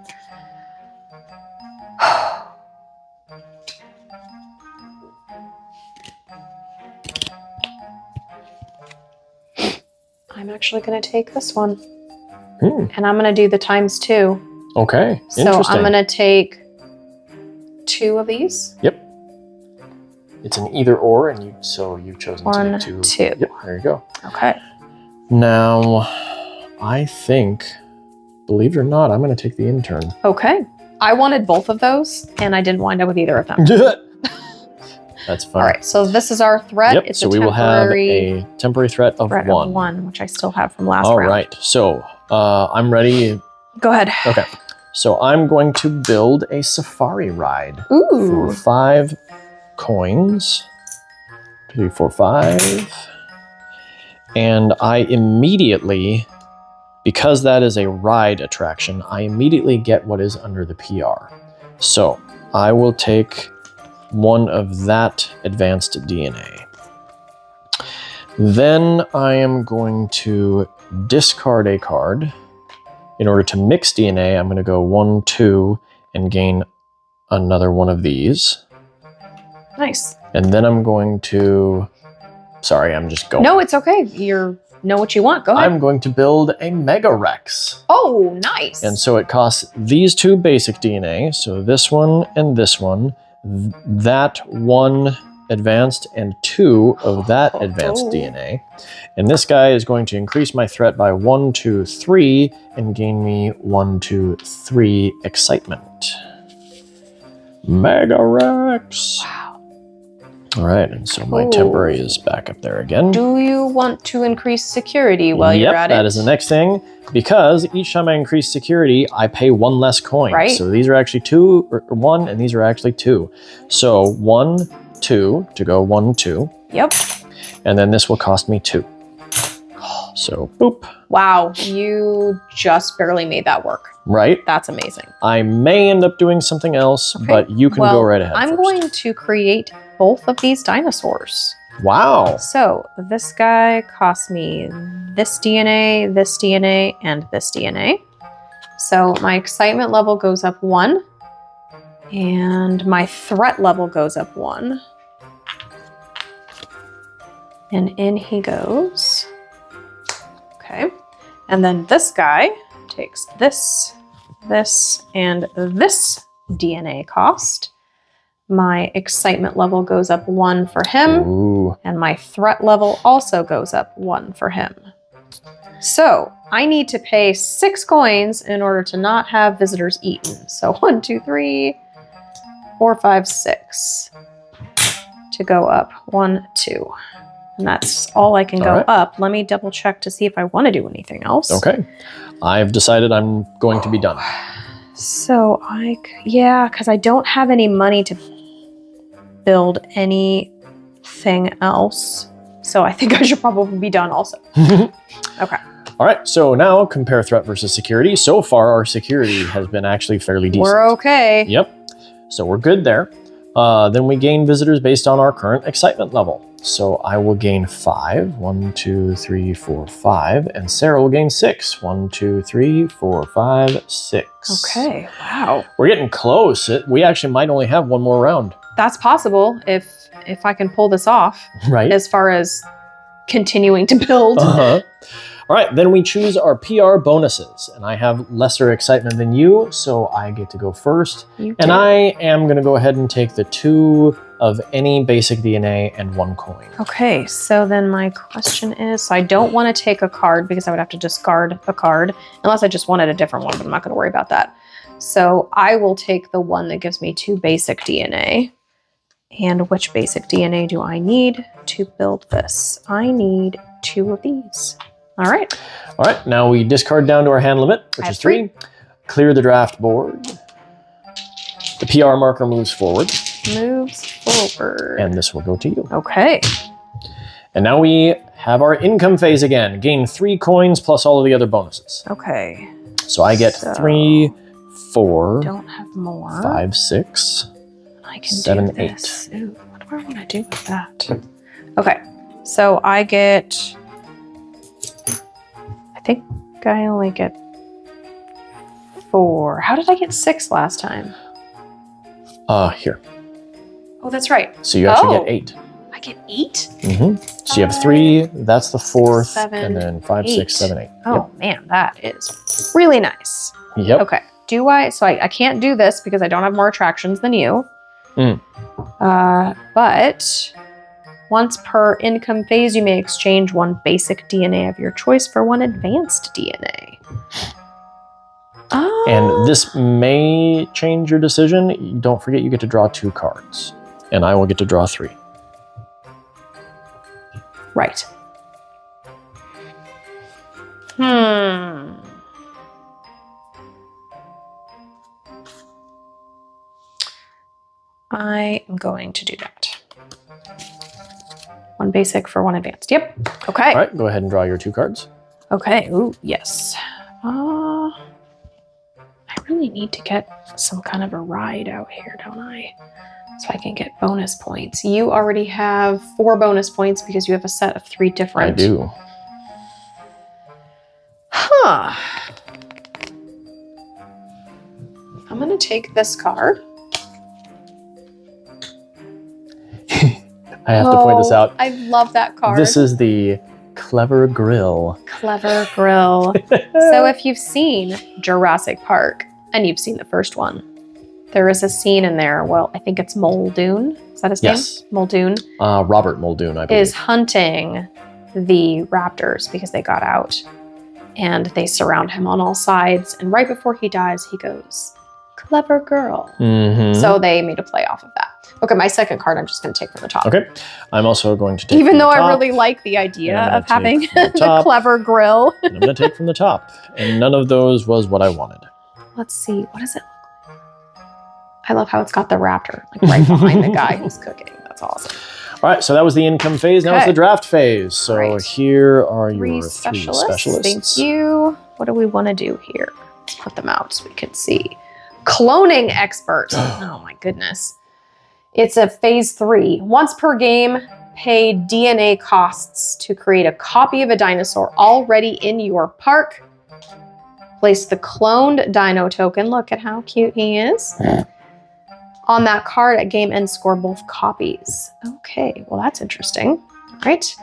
I'm actually going to take this one. And I'm going to do the ×2. Okay. So I'm going to take 2 of these. Yep. It's an either or, and so you've chosen 1, to 2. Yep, there you go. Okay. Now, I think, believe it or not, I'm going to take the intern. Okay. I wanted both of those, and I didn't wind up with either of them. That's fine. All right, so this is our threat. Yep, It's so a we will have temporary a temporary threat of threat 1. of 1, which I still have from last All round. right, so I'm ready. Go ahead. Okay, so I'm going to build a safari ride Ooh. for 5 coins. 2, 3, 4, 5. And I immediately, because that is a ride attraction, I immediately get what is under the PR. So I will take 1 of that advanced DNA. Then I am going to discard a card. In order to mix DNA, I'm going to go 1, 2, and gain another one of these. Nice. And then I'm going to... Sorry, I'm just going. No, it's okay. You know what you want. Go ahead. I'm going to build a Mega Rex. Oh, nice. And so it costs these 2 basic DNA. So this one and this one. That 1 advanced and 2 of that advanced DNA. And this guy is going to increase my threat by 1, 2, 3 and gain me 1, 2, 3 excitement. Mega Rex. Wow. All right, and so my temporary is back up there again. Do you want to increase security while you're at it? Yep, that is the next thing. Because each time I increase security, I pay 1 less coin. Right. So these are actually 2, or 1, and these are actually 2. So 1, 2 to go 1, 2. Yep. And then this will cost me 2. So boop. Wow, you just barely made that work. Right. That's amazing. I may end up doing something else, but you can go right ahead. I'm first. going to create both of these dinosaurs. Wow. So this guy costs me this DNA, and this DNA. So my excitement level goes up 1, and my threat level goes up 1. And in he goes. Okay. And then this guy takes this, and this DNA cost. My excitement level goes up 1 for him. Ooh. And my threat level also goes up 1 for him. So I need to pay 6 coins in order to not have visitors eaten. So 1, 2, 3, 4, 5, 6 to go up. 1, 2. And that's all I can go up. Let me double check to see if I want to do anything else. Okay. I've decided I'm going to be done. So yeah, because I don't have any money to build anything else. So I think I should probably be done also. Okay. All right, so now compare threat versus security. So far, our security has been actually fairly decent. We're okay. Yep, so we're good there. Then we gain visitors based on our current excitement level. So I will gain 5. 1, 2, 3, 4, 5. And Sarah will gain 6. 1, 2, 3, 4, 5, 6. Okay, wow. We're getting close. We actually might only have 1 more round. That's possible if I can pull this off. Right. As far as continuing to build. Uh-huh. All right, then we choose our PR bonuses. And I have lesser excitement than you, so I get to go first. You And do. I am going to go ahead and take the 2 of any basic DNA and 1 coin. Okay, so then my question is, so I don't want to take a card because I would have to discard a card, unless I just wanted a different one, but I'm not going to worry about that. So I will take the one that gives me 2 basic DNA. And which basic DNA do I need to build this? I need 2 of these. All right. All right, now we discard down to our hand limit, which is 3. Clear the draft board. The PR marker moves forward. Moves forward. And this will go to you. Okay. And now we have our income phase again. Gain 3 coins plus all of the other bonuses. Okay. So I get 3, 4, Don't have more. 5, 6, I can 7, do this. Ooh, what do I want to do with that? Okay. So I get, I think I only get 4. How did I get 6 last time? Here. Oh, that's right. So you actually get 8. I get 8? Mm-hmm. So you have 3, that's the 4th, 7, and then 5, 6, 7, 8. Oh man, that is really nice. Yep. Okay. Do I? So I can't do this because I don't have more attractions than you. But once per income phase, you may exchange 1 basic DNA of your choice for 1 advanced DNA. And this may change your decision. Don't forget you get to draw 2 cards. And I will get to draw 3. Right. I am going to do that. 1 basic for 1 advanced. Yep. Okay. All right, go ahead and draw your 2 cards. Okay. Ooh, yes. I really need to get some kind of a ride out here, don't I? So I can get bonus points. You already have 4 bonus points because you have a set of 3 different. I do. Huh. I'm going to take this card. I have to point this out. I love that card. This is the Clever Grill. Clever Grill. So if you've seen Jurassic Park, and you've seen the first one, there is a scene in there, well, I think it's Muldoon. Is that his name? Yes. Muldoon. Robert Muldoon, I believe. Is hunting the raptors because they got out. And they surround him on all sides. And right before he dies, he goes, "Clever girl." Mm-hmm. So they made a play off of that. Okay, my second card I'm just going to take from the top. Okay. I'm also going to take Even from though the top, I really like the idea of having the the top. clever grill. And I'm going to take from the top. And none of those was what I wanted. Let's see. What does it look like? I love how it's got the raptor like right behind the guy who's cooking. That's awesome. All right, so that was the income phase. Now it's the draft phase. So Right. here are 3 your 3 specialists. Thank specialists. you. What do we want to do here? Let's put them out so we can see. Cloning expert. Oh my goodness. It's a phase 3. Once per game, pay DNA costs to create a copy of a dinosaur already in your park. Place the cloned dino token. Look at how cute he is. On that card at game end, score both copies. Okay, well that's interesting. All right.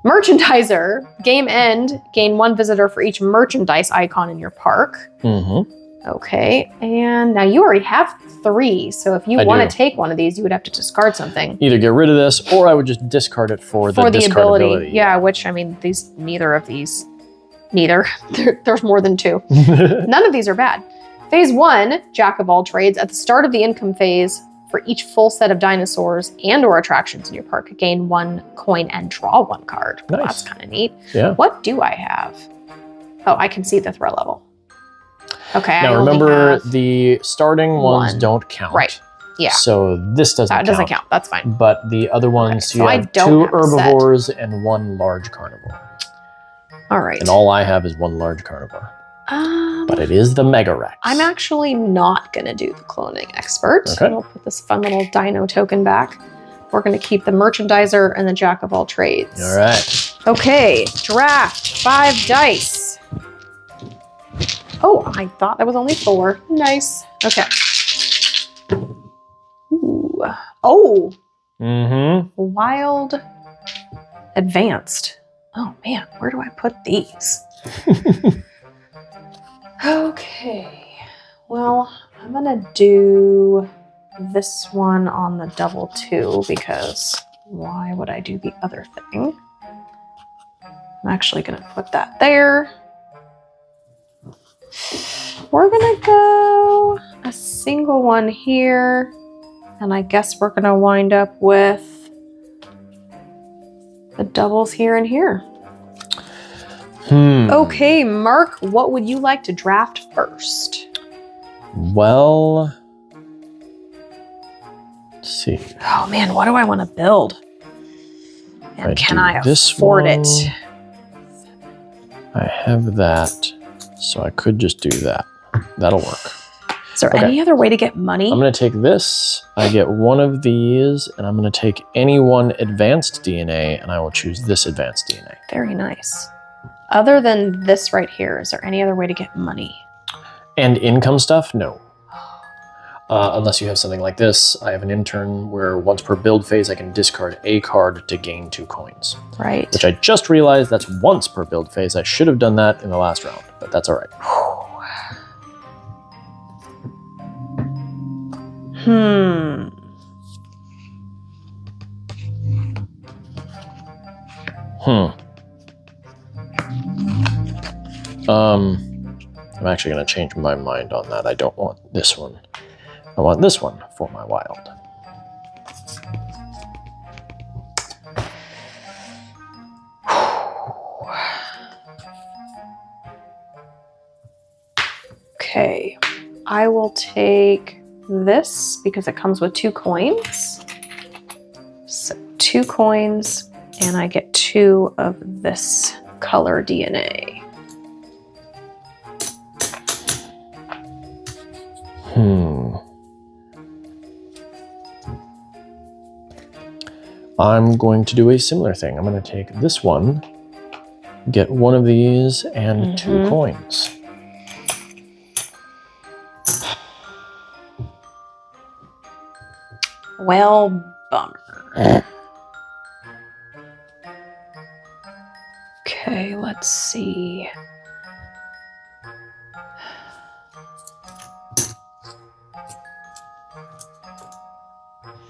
Merchandiser. Game end, gain 1 visitor for each merchandise icon in your park. Mm-hmm. Okay, and now you already have 3, so if you want to take one of these, you would have to discard something. Either get rid of this, or I would just discard it for the discardability. Yeah, which, I mean, neither of these, there's more than 2. None of these are bad. Phase 1, Jack of all trades. At the start of the income phase, for each full set of dinosaurs and or attractions in your park, gain 1 coin and draw 1 card. Well, Nice. that's kind of neat. Yeah. What do I have? Oh, I can see the throw level. Okay. Now I only remember, have the starting ones 1. don't count. Right. Yeah. So this doesn't count. That doesn't count. That's fine. But the other ones, Okay, you so I have don't 2 have a set. herbivores and 1 large carnivore. All right. And all I have is 1 large carnivore. But it is the Mega Rex. I'm actually not going to do the cloning expert. Okay. We'll put this fun little dino token back. We're going to keep the merchandiser and the jack of all trades. All right. Okay, draft 5 dice. Oh, I thought that was only 4. Nice. Okay. Ooh. Oh, Mm-hmm. wild advanced. Oh man, where do I put these? Okay. Well, I'm gonna do this one on the double 2 because why would I do the other thing? I'm actually gonna put that there. We're gonna go a single one here, and I guess we're gonna wind up with the doubles here and here. Okay, Mark, what would you like to draft first? Well, let's see. Oh man, what do I want to build? And I'd can do I this afford one. it? I have that, so I could just do that. That'll work. Is there Okay. any other way to get money? I'm going to take this. I get one of these, and I'm going to take any one advanced DNA, and I will choose this advanced DNA. Very nice. Other than this right here, is there any other way to get money? And income stuff? No. Unless you have something like this. I have an intern where once per build phase, I can discard a card to gain 2 coins. Right. Which I just realized that's once per build phase. I should have done that in the last round, but that's all right. I'm actually going to change my mind on that. I don't want this one. I want this one for my wild. Okay. I will take this because it comes with 2 coins. So 2 coins, and I get 2 of this color DNA. I'm going to do a similar thing. I'm going to take this one, get one of these, and 2 coins. Well, bummer. Okay, let's see.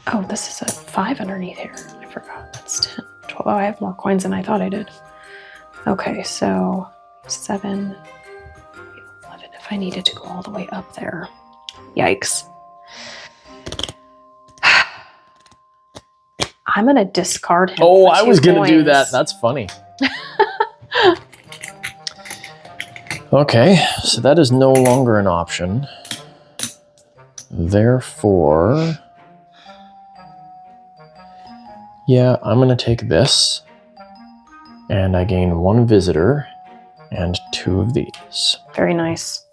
Oh, this is a 5 underneath here. I forgot. That's 10, 12. Oh, I have more coins than I thought I did. Okay, so 7, 11. If I needed to go all the way up there. Yikes. I'm going to discard him. Oh, for I 2 was going to do coins. that. That's funny. Okay, so that is no longer an option. Therefore, yeah, I'm going to take this, and I gain 1 visitor and 2 of these. Very nice.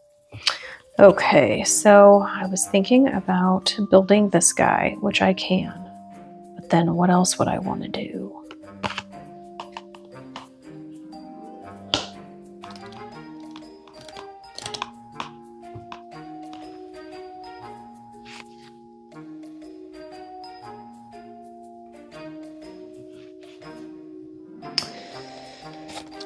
Okay, so I was thinking about building this guy, which I can. But then what else would I want to do?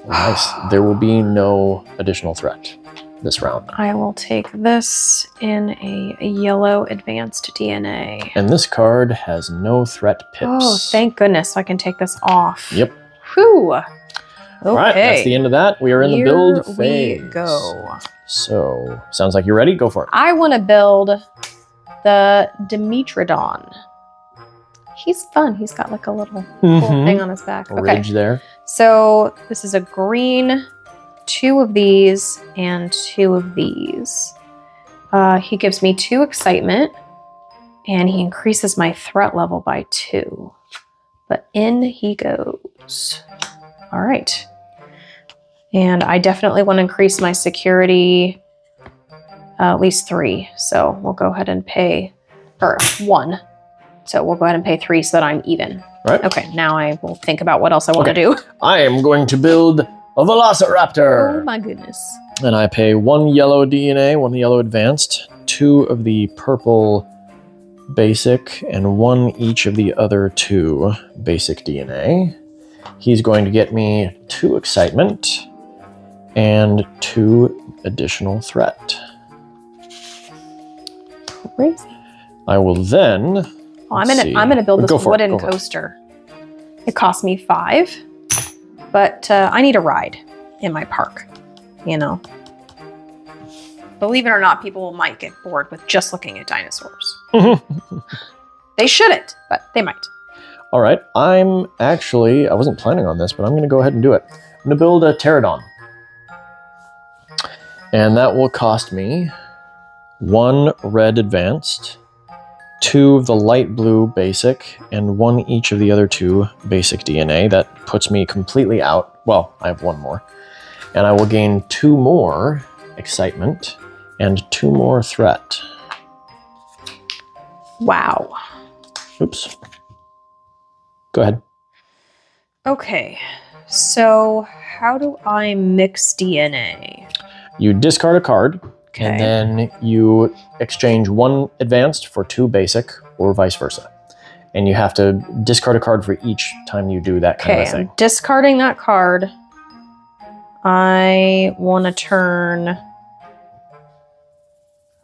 Nice. There will be no additional threat this round. I will take this in a yellow advanced DNA. And this card has no threat pips. Oh, thank goodness. So I can take this off. Yep. Whew. Okay. All right, that's the end of that. We are in the build phase. We go. So, sounds like you're ready. Go for it. I want to build the Dimetrodon. He's fun. He's got like a little cool thing on his back. A Okay. ridge there. So this is a green, 2 of these, and 2 of these. He gives me 2 excitement, and he increases my threat level by 2. But in he goes. All right. And I definitely want to increase my security at least 3. So we'll go ahead and pay, or 1. So we'll go ahead and pay 3 so that I'm even. Right. Okay, now I will think about what else I want to do. I am going to build a Velociraptor. Oh my goodness. And I pay 1 yellow DNA, 1 yellow advanced, 2 of the purple basic, and 1 each of the other 2 basic DNA. He's going to get me 2 excitement and 2 additional threat. Crazy. I will then... Oh, I'm gonna build this wooden Go for it. coaster. It cost me 5, but I need a ride in my park, you know. Believe it or not, people might get bored with just looking at dinosaurs. They shouldn't, but they might. All right, I wasn't planning on this, but I'm going to go ahead and do it. I'm going to build a pterodon. And that will cost me 1 red advanced, 2 of the light blue basic, and 1 each of the other 2 basic DNA. That puts me completely out. Well, I have 1 more. And I will gain 2 more excitement and 2 more threat. Wow. Oops. Go ahead. Okay. So how do I mix DNA? You discard a card, Okay. and then you exchange 1 advanced for 2 basic, or vice versa. And you have to discard a card for each time you do that kind Okay, of thing. I'm discarding that card. I want to turn...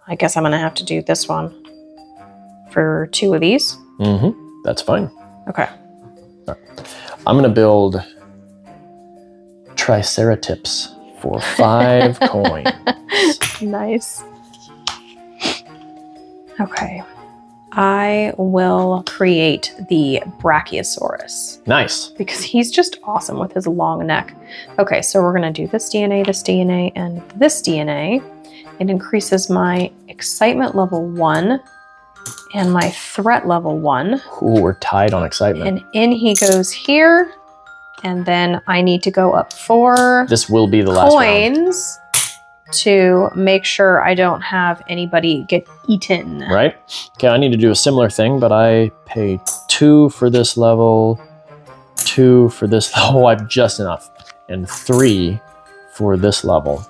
I guess I'm going to have to do this one for 2 of these. That's fine. Okay. I'm going to build Triceratops for 5 coins. Nice. Okay. I will create the Brachiosaurus Nice. because he's just awesome with his long neck. Okay, so we're going to do this DNA, and this DNA. It increases my excitement level 1 and my threat level 1. Ooh, we're tied on excitement. And in he goes here. And then I need to go up 4 This will be the last round. coins to make sure I don't have anybody get eaten. Right? Okay, I need to do a similar thing, but I pay 2 for this level, 2 for this level. Oh, I have just enough. And 3 for this level.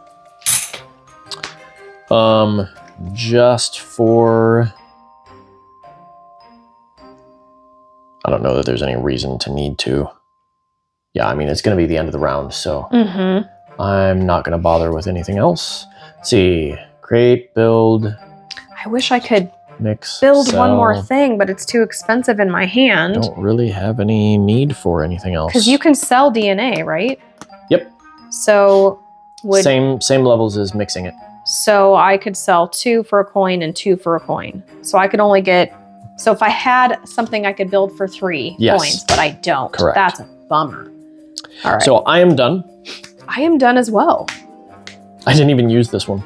Just for... I don't know that there's any reason to need to. Yeah, I mean, it's going to be the end of the round, so I'm not going to bother with anything else. Let's see. Create, build, I wish I could mix, build sell. one more thing, but it's too expensive in my hand. Don't really have any need for anything else. Because you can sell DNA, right? Yep. So would Same levels as mixing it. so I could sell 2 for a coin and 2 for a coin. So I could only get... So if I had something I could build for 3 Yes. coins, but I don't. Correct. That's a bummer. All right. So I am done. I am done as well. I didn't even use this one.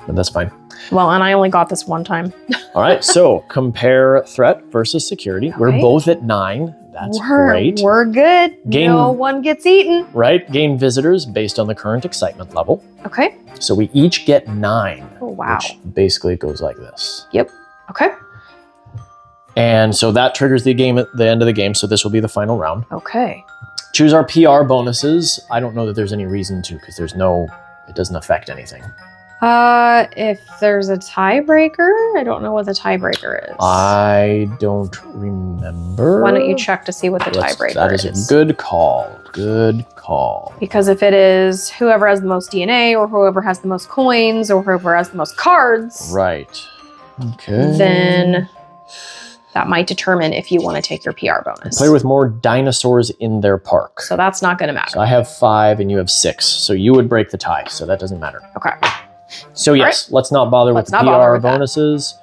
But that's fine. Well, and I only got this one time. All right, so compare threat versus security. We're Okay. both at 9. That's great. We're good. Gain- No one gets eaten. Right? Gain visitors based on the current excitement level. Okay. So we each get 9. Oh, wow. Which basically goes like this. Yep. Okay. And so that triggers the game at the end of the game. So this will be the final round. Okay. Choose our PR bonuses. I don't know that there's any reason to because it doesn't affect anything. If there's a tiebreaker, I don't know what the tiebreaker is. I don't remember. Why don't you check to see what the tiebreaker That is a good call. Good call. Because if it is whoever has the most DNA or whoever has the most coins or whoever has the most cards, Right. Okay. then that might determine if you want to take your PR bonus. Play with more dinosaurs in their park. So that's not going to matter. So I have 5 and you have 6. So you would break the tie. So that doesn't matter. Okay. So yes, let's not bother with Let's the not bother PR with that. bonuses.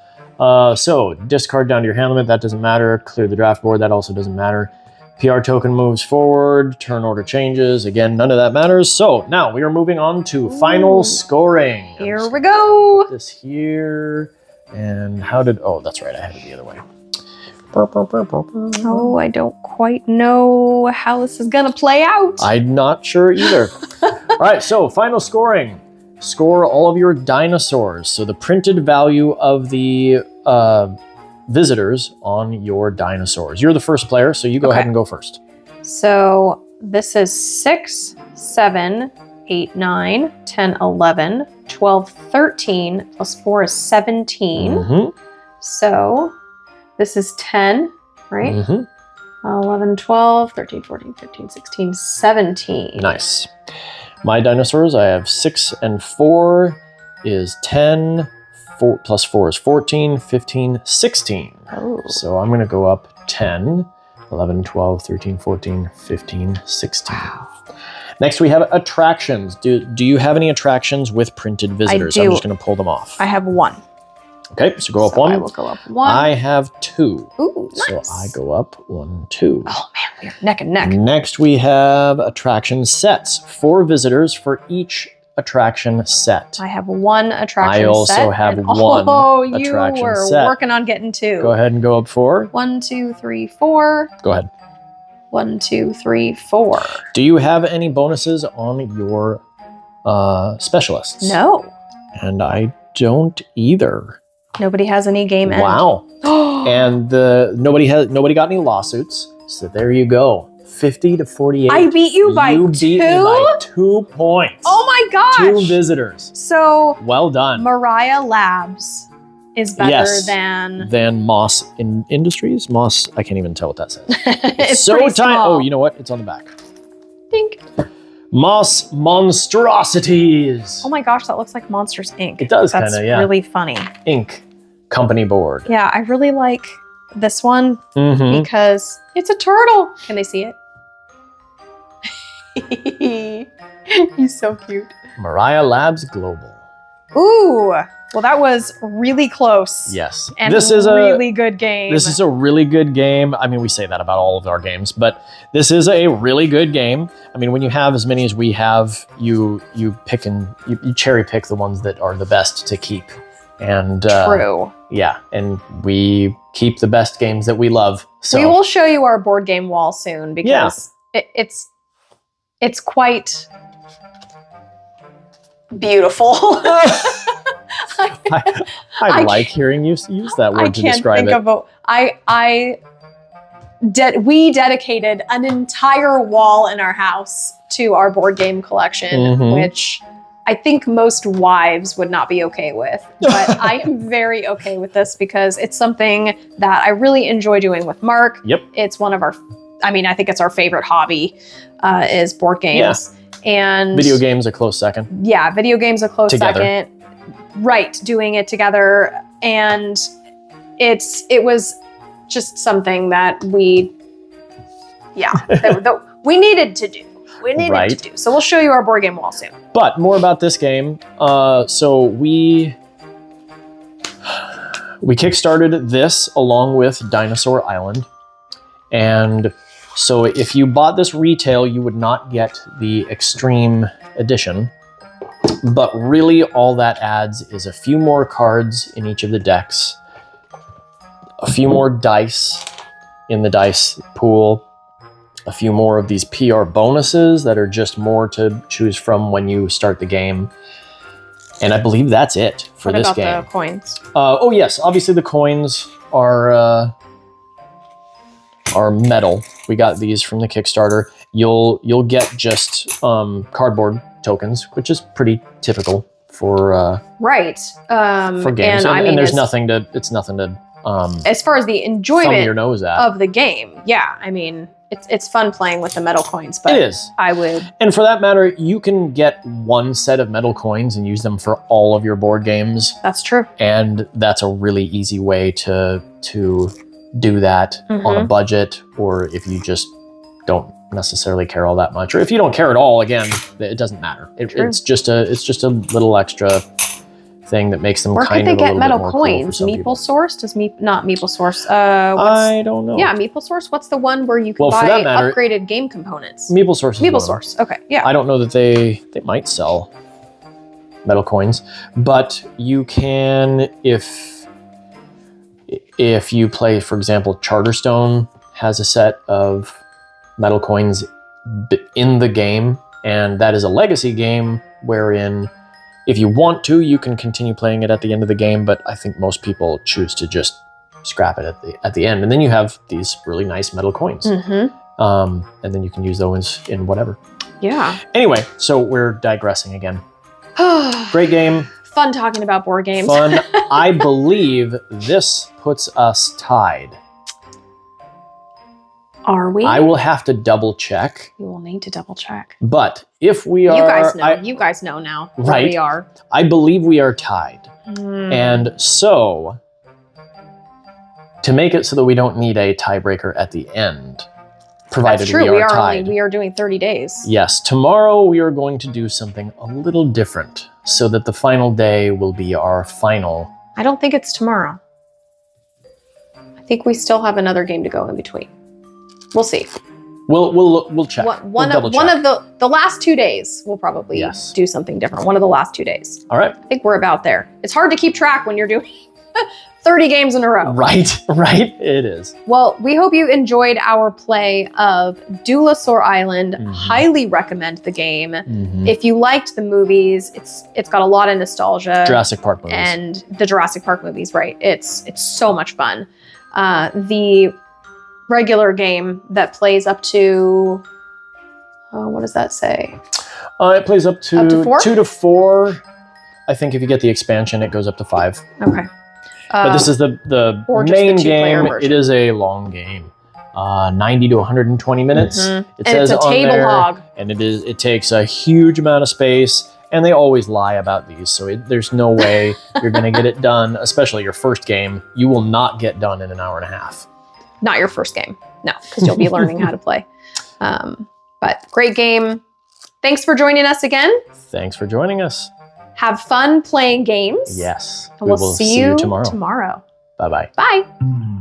So discard down to your hand limit. That doesn't matter. Clear the draft board. That also doesn't matter. PR token moves forward. Turn order changes. Again, none of that matters. So now we are moving on to final scoring. Here we go. Put this here. And how did... Oh, that's right. I had it the other way. Oh, I don't quite know how this is going to play out. I'm not sure either. All right, so final scoring. Score all of your dinosaurs. So the printed value of the visitors on your dinosaurs. You're the first player, so you go ahead and go first. So this is 6, 7, 8, 9, 10, 11, 12, 13, plus 4 is 17. Mm-hmm. So this is 10, right? Mm-hmm. 11, 12, 13, 14, 15, 16, 17. Nice. My dinosaurs, I have 6 and 4 is 10. 4 plus 4 is 14, 15, 16. Oh. So I'm going to go up 10, 11, 12, 13, 14, 15, 16. Wow. Next, we have attractions. Do you have any attractions with printed visitors? do. I'm just going to pull them off. I have 1. Okay, so go up 1. I will go up 1. I have 2. Ooh, nice. So I go up 1, 2. Oh man, we're neck and neck. Next, we have attraction sets. 4 visitors for each attraction set. I have 1 attraction set. I also have and- 1 Oh, you attraction were set. working on getting 2. Go ahead and go up 4. 1, 2, 3, 4. Go ahead. 1, 2, 3, 4. Do you have any bonuses on your specialists? No. And I don't either. Nobody has any game end. Wow. And nobody got any lawsuits. So there you go. 50 to 48. I beat you by You beat me by 2 points. Oh my gosh. 2 visitors. So Well done. Mariah Labs is better Yes. than Moss Industries. Moss. I can't even tell what that says. it's so pretty tiny. small. Oh, you know what? It's on the back. Think. Moss Monstrosities. Oh my gosh, that looks like Monsters Inc. It does That's kinda, yeah. really funny. Inc. Company board. Yeah, I really like this one Mm-hmm. because it's a turtle. Can they see it? He's so cute. Mariah Labs Global. Ooh, well, that was really close. Yes. And This is really good game. This is a really good game. I mean, we say that about all of our games, but this is a really good game. I mean, when you have as many as we have, you pick and you cherry pick the ones that are the best to keep. And True. yeah, and we keep the best games that we love. So We will show you our board game wall soon because it's quite beautiful. I like hearing you use that word to describe it. We dedicated an entire wall in our house to our board game collection, Mhm. which I think most wives would not be okay with. But I am very okay with this because it's something that I really enjoy doing with Mark. Yep. It's one of our, I think it's our favorite hobby is board games. And Video games a close second. yeah, video games a close Together. second. Right, doing it together. And it was just something that we needed to do. We needed Right. to do. So we'll show you our board game wall soon. But more about this game. So we kickstarted this along with Dinosaur Island. And so if you bought this retail, you would not get the Extreme Edition. But really all that adds is a few more cards in each of the decks, a few more dice in the dice pool, a few more of these PR bonuses that are just more to choose from when you start the game. And I believe that's it for What this about game. the coins? Oh yes, obviously the coins are metal. We got these from the Kickstarter. You'll get just cardboard tokens, which is pretty typical for Right. for games. And there's as, nothing to as far as the thumb enjoyment your nose at. of the game. Yeah, it's fun playing with the metal coins, but It is. I would. And for that matter, you can get one set of metal coins and use them for all of your board games. That's true. And that's a really easy way to do that on a budget, or if you just don't necessarily care all that much, or if you don't care at all, again, it doesn't matter. It's just a little extra thing that makes them Where kind could of they a get little metal bit more cool for coins? some people. Meeple Source? Not Meeple Source. I don't know. Yeah, Meeple Source. What's the one where you can Well, for buy that matter, upgraded game components? Meeple Source is Meeple one. Source. Okay, yeah. I don't know that they might sell metal coins, but you can if you play, for example, Charterstone has a set of metal coins in the game, and that is a legacy game wherein if you want to, you can continue playing it at the end of the game, but I think most people choose to just scrap it at the end, and then you have these really nice metal coins. And then you can use those in whatever. Yeah. Anyway, so we're digressing again. Great game. Fun talking about board games. Fun. I believe this puts us tied. Are we? I will have to double check, We will need to double check. but if we are, You guys know. You guys know now where Right. we are. I believe we are tied. Hmm. And so, to make it so that we don't need a tiebreaker at the end, provided That's true. we are tied. We are doing 30 days. Yes, tomorrow we are going to do something a little different so that the final day will be our final. I don't think it's tomorrow. I think we still have another game to go in between. We'll see. We'll check. One of the last 2 days, we'll probably Yes. do something different. One of the last 2 days. All right. I think we're about there. It's hard to keep track when you're doing 30 games in a row. Right, it is. Well, we hope you enjoyed our play of Duelosaur Island. Highly recommend the game. If you liked the movies, it's got a lot of nostalgia. Jurassic Park movies. And the Jurassic Park movies, right? It's so much fun. The regular game that plays up to, what does that say? It plays up to 4? 2 to 4. I think if you get the expansion, it goes up to 5. Okay. But this is the or just the main two-player game. version. It is a long game, 90 to 120 minutes. It And says it's a on table there, hog. and it takes a huge amount of space. And they always lie about these, so there's no way you're going to get it done. Especially your first game, you will not get done in an hour and a half. Not your first game, no, because you'll be learning how to play. But great game. Thanks for joining us again. Thanks for joining us. Have fun playing games. Yes, And we'll see you tomorrow. tomorrow. Bye-bye. Bye.